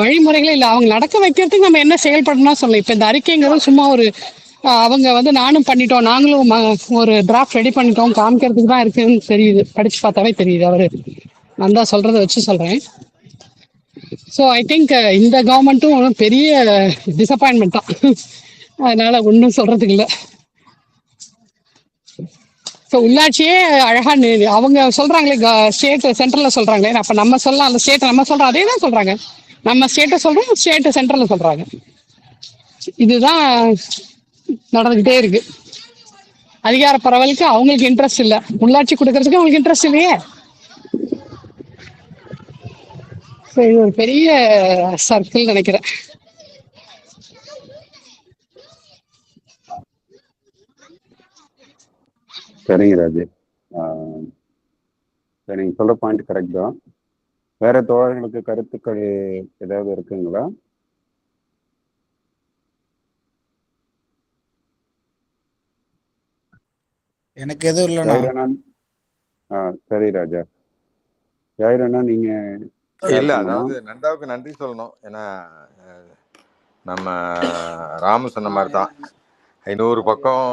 வழிமுறைகளே இல்லை. அவங்க நடக்க வைக்கிறதுக்கு நம்ம என்ன செயல்படணும் சொல்லலாம். இப்ப இந்த அறிக்கைங்கிறது சும்மா ஒரு அவங்க நானும் பண்ணிட்டோம், நாங்களும் ஒரு டிராஃப்ட் ரெடி பண்ணிட்டோம் காமிக்கிறதுக்கு தான் இருக்குன்னு தெரியுது. படிச்சு பார்த்தாவே தெரியுது. நான் தான் சொல்றதை வச்சு சொல்றேன். ஸோ ஐ திங்க் இந்த கவர்மெண்ட்டும் பெரிய டிசப்பாயின்மெண்ட் தான். அதனால ஒன்றும் சொல்றதுக்கு இல்லை. ஸோ உள்ளாட்சியே அழகா அவங்க சொல்றாங்களே, ஸ்டேட் சென்ட்ரல்ல சொல்றாங்களே, அப்ப நம்ம சொல்லலாம். அந்த ஸ்டேட் நம்ம சொல்றோம், அதே தான் சொல்றாங்க. நம்ம ஸ்டேட்டை சொல்றோம், ஸ்டேட் சென்ட்ரல்ல சொல்றாங்க. இதுதான் நடந்துகிட்டே இருக்கு. அதிகார பரவலுக்கு அவங்களுக்கு இன்ட்ரெஸ்ட் இல்லை, உள்ளாட்சி கொடுக்கறதுக்கு அவங்களுக்கு இன்ட்ரெஸ்ட் இல்லையே. இது ஒரு பெரிய சர்க்கிள் நினைக்கிறேன். சரிங்க ராஜு, நீங்க சொல்ற பாயிண்ட் கரெக்ட் தான். வேற தோழர்களுக்கு கருத்துக்கள் ஏதாவது இருக்குங்களா? எனக்கு எதுவும் இல்லைண்ணா. சரி ராஜா. ஜாயிரண்ணா நீங்க இல்ல, அதாவது நந்தாவுக்கு நன்றி சொல்லணும். ஏன்னா நம்ம ராமு சொன்ன மாதிரி தான் 500 பக்கம்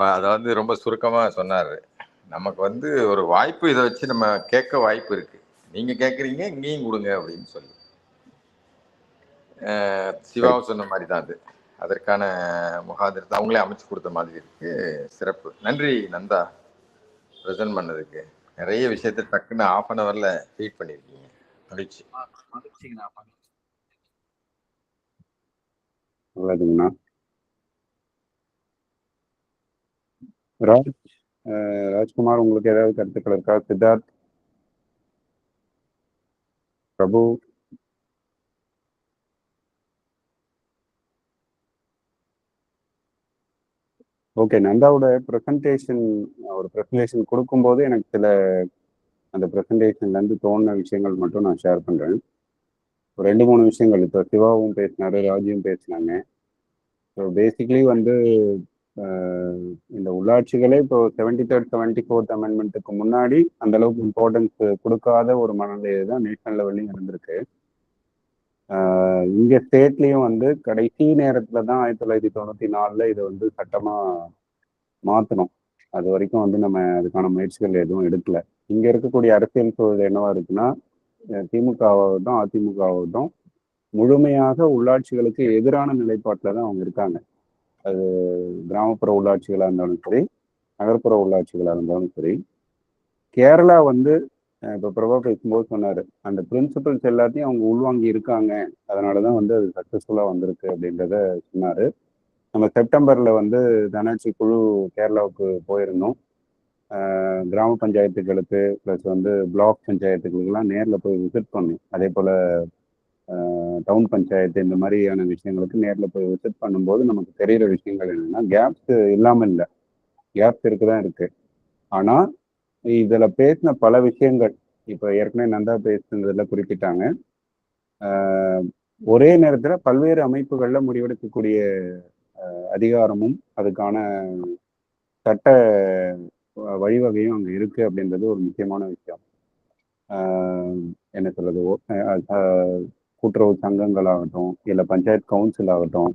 அதை ரொம்ப சுருக்கமா சொன்னாரு. நமக்கு ஒரு வாய்ப்பு இதை வச்சு நம்ம கேட்க வாய்ப்பு இருக்கு. நீங்க கேட்குறீங்க, இங்கேயும் கொடுங்க அப்படின்னு சொல்லி சிவாவும் சொன்ன மாதிரி தான் அது. அதற்கான முகாந்திரத்தை அவங்களே அமைச்சு கொடுத்த மாதிரி இருக்கு. சிறப்பு. நன்றி நந்தா ப்ரெசென்ட் பண்ணதுக்கு. நிறைய விஷயத்த டக்குன்னு 1/2 hourல ஃபீட் பண்ணிருக்கீங்க. மகிழ்ச்சி. நல்லதுங்கண்ணா. ராஜ்குமார் உங்களுக்கு ஏதாவது கருத்துக்கள் இருக்கா? சித்தார்த், பிரபு, ஓகே. நந்தாவோட ப்ரெசன்டேஷன் கொடுக்கும்போது எனக்கு சில அந்த ப்ரெசன்டேஷன்லேருந்து தோணுன விஷயங்கள் மட்டும் நான் ஷேர் பண்ணுறேன். ஒரு 2-3 விஷயங்கள். இப்போ சிவாவும் பேசினாரு, ராஜியும் பேசினாங்க. ஸோ பேசிக்லி இந்த உள்ளாட்சிகளே இப்போ 73rd 74th அமெண்ட்மெண்ட்டுக்கு முன்னாடி அந்த அளவுக்கு இம்பார்ட்டன்ஸ் கொடுக்காத ஒரு மனநிலை தான் நேஷனல் லெவல்லையும் இருந்திருக்கு. இங்க ஸ்டேட்லயும் கடைசி நேரத்துல தான் 1994 இதை சட்டமா மாத்தணும். அது வரைக்கும் நம்ம அதுக்கான முயற்சிகள் எதுவும் எடுக்கல. இங்க இருக்கக்கூடிய அரசியல் சூழல் என்னவா இருக்குன்னா, திமுகவாகட்டும் அதிமுகவாகட்டும் முழுமையாக உள்ளாட்சிகளுக்கு எதிரான நிலைப்பாட்டில் தான் அவங்க இருக்காங்க. அது கிராமப்புற உள்ளாட்சிகளாக இருந்தாலும் சரி, நகர்ப்புற உள்ளாட்சிகளாக இருந்தாலும் சரி. கேரளா இப்போ பிரபா பேசும்போது சொன்னார், அந்த பிரின்சிபல்ஸ் எல்லாத்தையும் அவங்க உள்வாங்கி இருக்காங்க. அதனால தான் அது சக்ஸஸ்ஃபுல்லாக வந்திருக்கு அப்படின்றத சொன்னார். நம்ம செப்டம்பரில் தனாட்சி குழு கேரளாவுக்கு போயிருந்தோம். கிராம பஞ்சாயத்துகளுக்கு ப்ளஸ் பிளாக் பஞ்சாயத்துகளுக்கெல்லாம் நேரில் போய் விசிட் பண்ணோம். அதே போல் டவுன் பஞ்சாயத்து இந்த மாதிரியான விஷயங்களுக்கு நேரில் போய் விசிட் பண்ணும்போது நமக்கு தெரிகிற விஷயங்கள் என்னென்னா, கேப்ஸ் இல்லாமல் இல்லை, கேப்ஸ் இருக்குதான் இருக்கு. ஆனால் இதில் பேசின பல விஷயங்கள் இப்போ ஏற்கனவே நந்தா பேசுனதில் குறிப்பிட்டாங்க. ஒரே நேரத்தில் பல்வேறு அமைப்புகளில் முடிவெடுக்கக்கூடிய அதிகாரமும் அதுக்கான சட்ட வழிவகையும் அங்கே இருக்கு அப்படின்றது ஒரு முக்கியமான விஷயம். என்ன சொல்றது, கூட்டுறவு சங்கங்கள் ஆகட்டும், இல்லை பஞ்சாயத்து கவுன்சில் ஆகட்டும்,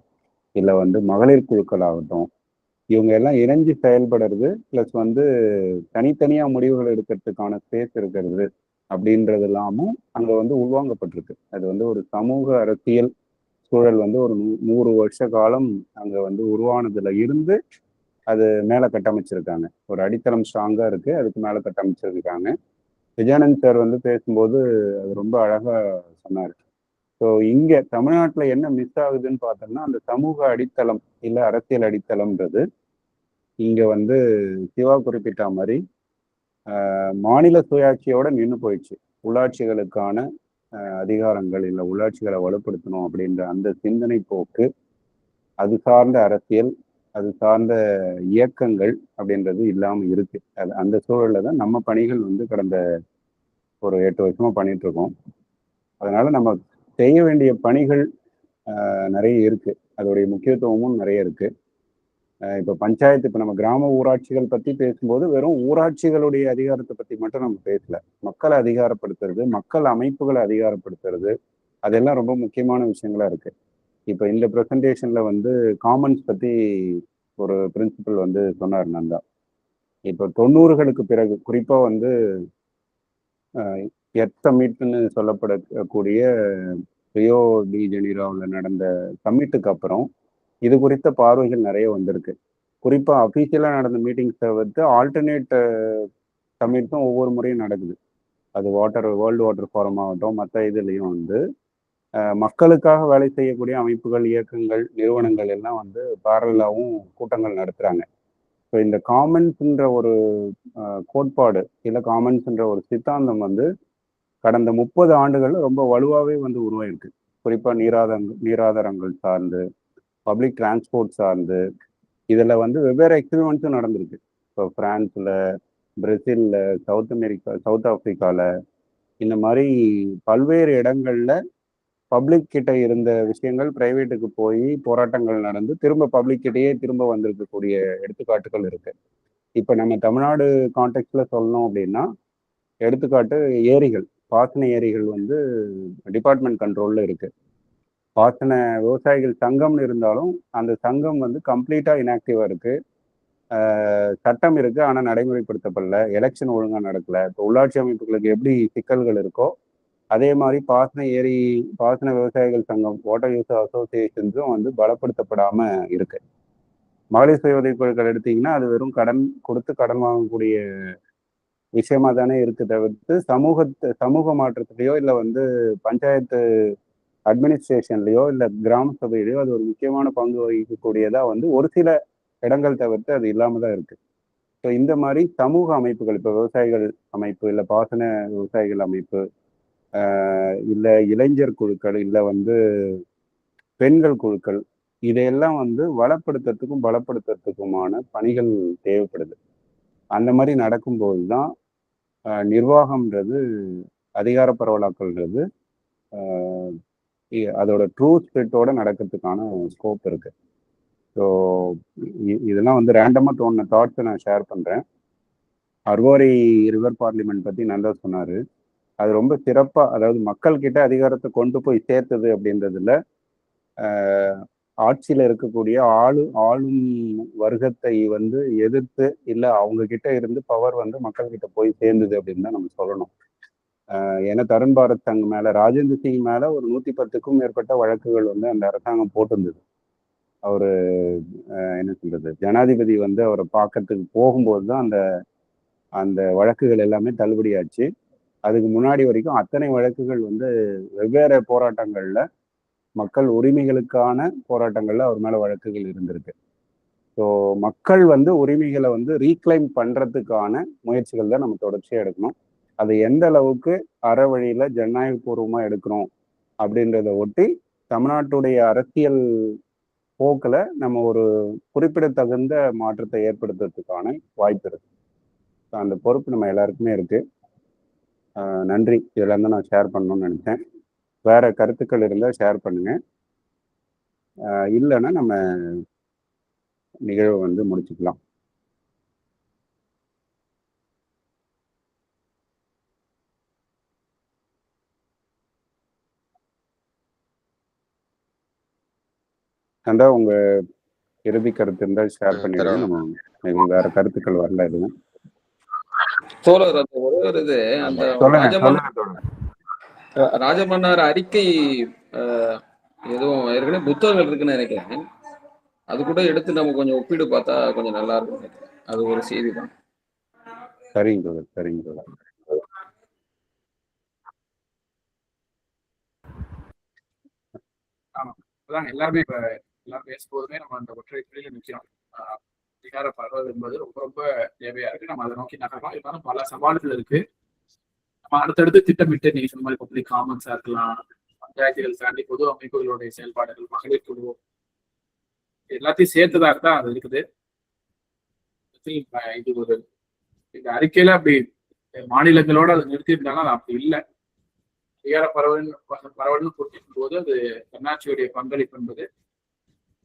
இல்லை மகளிர் குழுக்கள் ஆகட்டும், இவங்க எல்லாம் இணைஞ்சு செயல்படுறது ப்ளஸ் தனித்தனியாக முடிவுகள் எடுக்கிறதுக்கான ஸ்பேஸ் இருக்கிறது அப்படின்றது இல்லாமல் அங்கே உள்வாங்கப்பட்டிருக்கு. அது ஒரு சமூக அரசியல் சூழல் ஒரு 100 வருஷ காலம் அங்கே உருவானதுல இருந்து அது மேலே கட்டமைச்சிருக்காங்க. ஒரு அடித்தளம் ஸ்ட்ராங்காக இருக்கு, அதுக்கு மேலே கட்டமைச்சிருக்காங்க. விஜயானந்த் சார் பேசும்போது அது ரொம்ப அழகாக சொன்னார். ஸோ இங்கே தமிழ்நாட்டில் என்ன மிஸ் ஆகுதுன்னு பார்த்தோம்னா, அந்த சமூக அடித்தளம் இல்லை அரசியல் அடித்தளம்ன்றது இங்கே சிவா குறிப்பிட்ட மாதிரி மாநில சுயாட்சியோட நின்று போயிடுச்சு. உள்ளாட்சிகளுக்கான அதிகாரங்கள் இல்லை உள்ளாட்சிகளை வலுப்படுத்தணும் அப்படின்ற அந்த சிந்தனை போக்கு அது சார்ந்த அரசியல், அது சார்ந்த இயக்கங்கள் அப்படின்றது இல்லாமல் இருக்கு. அது அந்த சூழல்ல தான் நம்ம பணிகள் வந்து கடந்த ஒரு 8 வருஷமா பண்ணிட்டு இருக்கோம். அதனால நம்ம செய்ய வேண்டிய பணிகள் நிறைய இருக்கு. அதோடைய முக்கியத்துவமும் நிறைய இருக்கு. இப்போ பஞ்சாயத்து, இப்போ நம்ம கிராம ஊராட்சிகள் பத்தி பேசும்போது வெறும் ஊராட்சிகளுடைய அதிகாரத்தை பத்தி மட்டும் நம்ம பேசல. மக்களை அதிகாரப்படுத்துறது, மக்கள் அமைப்புகளை அதிகாரப்படுத்துறது, அதெல்லாம் ரொம்ப முக்கியமான விஷயங்களா இருக்கு. இப்போ இந்த ப்ரெசன்டேஷன்ல வந்து காமன்ஸ் பத்தி ஒரு பிரின்சிபல் வந்து சொன்னார் நந்தா. இப்போ 90களுக்கு பிறகு குறிப்பா வந்து எர்த் சம்மிட்னு சொல்லப்படக்கூடிய ரியோ டி ஜெனீரோவில் நடந்த சம்மிட்டுக்கு அப்புறம் இது குறித்த பார்வைகள் நிறைய வந்திருக்கு. குறிப்பா அஃபீஷியலா நடந்த மீட்டிங்ஸ் தவிர்த்து ஆல்டர்னேட் சம்மிட்ஸும் ஒவ்வொரு முறையும் நடக்குது. அது வேர்ல்டு வாட்டர் ஃபாரம் ஆகட்டும், மற்ற இதுலேயும் வந்து மக்களுக்காக வேலை செய்யக்கூடிய அமைப்புகள், இயக்கங்கள், நிறுவனங்கள் எல்லாம் வந்து பேரலாவும் கூட்டங்கள் நடத்துறாங்க. ஸோ இந்த காமன்ஸ்ன்ற ஒரு கோட்பாடு, இல்லை காமன்ஸ்ன்ற ஒரு சித்தாந்தம் வந்து கடந்த 30 ஆண்டுகள்ல ரொம்ப வலுவாகவே வந்து உருவாயிருக்கு. குறிப்பா நீராதாரங்கள் சார்ந்து, பப்ளிக் டிரான்ஸ்போர்ட் சார்ந்து, இதில் வந்து வெவ்வேறு எக்ஸ்பெரிமெண்ட்ஸும் நடந்திருக்கு. இப்போ பிரான்ஸில், பிரேசிலில், சவுத் ஆப்பிரிக்காவில், இந்த மாதிரி பல்வேறு இடங்கள்ல பப்ளிக் கிட்ட இருந்த விஷயங்கள் பிரைவேட்டுக்கு போய் போராட்டங்கள் நடந்து திரும்ப பப்ளிக் கிட்டேயே திரும்ப வந்திருக்கக்கூடிய எடுத்துக்காட்டுகள் இருக்கு. இப்போ நம்ம தமிழ்நாடு கான்டெக்ட்ல சொல்லணும் அப்படின்னா, எடுத்துக்காட்டு ஏரிகள், பாசன ஏரிகள் வந்து டிபார்ட்மெண்ட் கண்ட்ரோல்ல இருக்கு. பாசன விவசாயிகள் சங்கம்னு இருந்தாலும் அந்த சங்கம் வந்து கம்ப்ளீட்டா இன்ஆக்டிவா இருக்கு. சட்டம் இருக்கு, ஆனா நடைமுறைப்படுத்தப்படல. எலெக்ஷன் ஒழுங்கா நடக்கல. இப்போ உள்ளாட்சி அமைப்புகளுக்கு எப்படி சிக்கல்கள் இருக்கோ அதே மாதிரி பாசன விவசாயிகள் சங்கம், வாட்டர் யூசர் அசோசியேஷன்ஸும் வந்து பலப்படுத்தப்படாம இருக்கு. மகளிர் சுய உதவி குழுக்கள் எடுத்தீங்கன்னா அது வெறும் கடன் கொடுத்து கடன் வாங்கக்கூடிய விஷயமா தானே இருக்கு தவிர்த்து சமூக மாற்றத்திலேயோ இல்லை வந்து பஞ்சாயத்து அட்மினிஸ்ட்ரேஷன்லயோ இல்லை கிராம சபையிலையோ அது ஒரு முக்கியமான பங்கு வகிக்கக்கூடியதா வந்து ஒரு சில இடங்கள் தவிர்த்து அது இல்லாம தான் இருக்கு. ஸோ இந்த மாதிரி சமூக அமைப்புகள், இப்போ விவசாயிகள் அமைப்பு, இல்லை பாசன விவசாயிகள் அமைப்பு, இல்லை இளைஞர் குழுக்கள், இல்லை வந்து பெண்கள் குழுக்கள், இதையெல்லாம் வந்து பலப்படுத்துறதுக்குமான பணிகள் தேவைப்படுது. அந்த மாதிரி நடக்கும்போது தான் நிர்வாகம்ன்றது, அதிகார பரவலாக்கல்ன்றது அதோட ட்ரூ ஸ்பிரிட்டோட நடக்கிறதுக்கான ஸ்கோப் இருக்கு. ஸோ இதெல்லாம் வந்து ரேண்டமாக தோணுன தாட்ஸை நான் ஷேர் பண்ணுறேன். அர்வோரி ரிவர் பார்லிமெண்ட் பற்றி நந்தா சொன்னார். அது ரொம்ப சிறப்பாக, அதாவது மக்கள் கிட்ட அதிகாரத்தை கொண்டு போய் சேர்த்தது அப்படின்றதுல ஆட்சியில் இருக்கக்கூடிய ஆளும் வர்க்கத்தை வந்து எதிர்த்து இல்லை அவங்க கிட்ட இருந்து பவர் வந்து மக்கள் கிட்ட போய் சேர்ந்தது அப்படின்னு தான் நம்ம சொல்லணும். ஏன்னா தருண் பாரத் சங் மேல, ராஜேந்திர சிங் மேல ஒரு 110க்கும் மேற்பட்ட வழக்குகள் வந்து அந்த அரசாங்கம் போட்டிருந்தது. அவரு என்ன சொல்றது, ஜனாதிபதி வந்து அவரை பார்க்கறதுக்கு போகும்போது தான் அந்த வழக்குகள் எல்லாமே தள்ளுபடியாச்சு. அதுக்கு முன்னாடி வரைக்கும் அத்தனை வழக்குகள் வந்து வெவ்வேறு போராட்டங்கள்ல, மக்கள் உரிமைகளுக்கான போராட்டங்கள்ல அவர் மேல வழக்குகள் இருந்திருக்கு. ஸோ மக்கள் வந்து உரிமைகளை வந்து ரீக்ளைம் பண்றதுக்கான முயற்சிகள் தான் நம்ம தொடர்ச்சியா எடுக்கணும். அதை எந்த அளவுக்கு அற வழியில ஜனநாயகபூர்வமா எடுக்கணும் அப்படின்றத ஒட்டி தமிழ்நாட்டுடைய அரசியல் போக்கில் நம்ம ஒரு குறிப்பிடத்தகுந்த மாற்றத்தை ஏற்படுத்துறதுக்கான வாய்ப்பு இருக்கு. அந்த பொறுப்பு நம்ம எல்லாருக்குமே இருக்கு. நன்றி. இதெல்லாம் தான் நான் ஷேர் பண்ணணும்னு நினைச்சேன். வேற கருத்துக்கள் இருந்தால் ஷேர் பண்ணுங்க. இல்லைன்னா நம்ம நிகழ்வை வந்து முடிச்சுக்கலாம். நந்தா, உங்க இறுதி கருத்து இருந்தால் ஷேர் பண்ணிடுங்க. நம்ம வேற கருத்துக்கள் வரல எதுவும். தோழர், அந்த ஒரே ஒரு இது, அந்த ராஜமன்னார் அறிக்கை எதுவும் ஏற்கனவே புத்தகங்கள் இருக்குன்னு நினைக்கிறேன். அது கூட எடுத்து நம்ம கொஞ்சம் ஒப்பீடு பார்த்தா கொஞ்சம் நல்லா இருக்கும். அது ஒரு செய்தி தான். சரிங்க தோழர், சரிங்க தோழர். அதான் எல்லாருமே இப்ப எல்லாம் பேசும்போதுமே நம்ம அந்த ஒற்றை புள்ளியில நிற்கிறோம். அதிகார பரவல் என்பது ரொம்ப ரொம்ப தேவையா இருக்கு. நம்ம அதை நோக்கி நகரலாம். இருந்தாலும் பல சவால்கள் இருக்கு. நம்ம அடுத்தடுத்து திட்டமிட்டு நீங்க சொன்ன மாதிரி பப்ளிக் காமன்ஸா இருக்கலாம், பஞ்சாயத்துகள் தாண்டி பொது அமைப்புகளுடைய செயல்பாடுகள், மகளிர் குழு, எல்லாத்தையும் சேர்த்துதான் தான் அது இருக்குது. இது ஒரு இந்த அறிக்கையில அப்படி மாநிலங்களோட அதை நிறுத்தியிருந்தாலும் அது அப்படி இல்லை. அதிகார பரவல்னு குறிப்பிடும் போது அது தன்னாட்சியுடைய பங்களிப்பு என்பது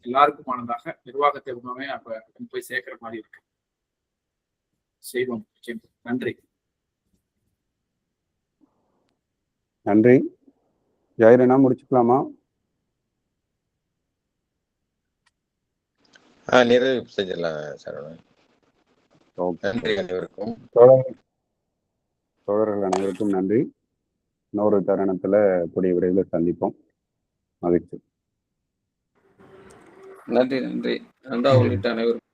எல்லாருக்குமானதாக நிர்வாகத்தை உண்மையே அப்ப போய் சேர்க்கிற மாதிரி இருக்கு. செய்வோம். நன்றி. நன்றி. ஜெயரனா முடிச்சுக்கலாமா? நிறைவு செஞ்சிடலாம் சரவணன். நன்றி அனைவருக்கும். தோழர்கள் அனைவருக்கும் நன்றி. இன்னொரு தருணத்துல கூடிய விரைவில் சந்திப்போம். மகிழ்ச்சி. நன்றி. நன்றி. நந்தா உள்ளிட்ட அனைவருக்கும்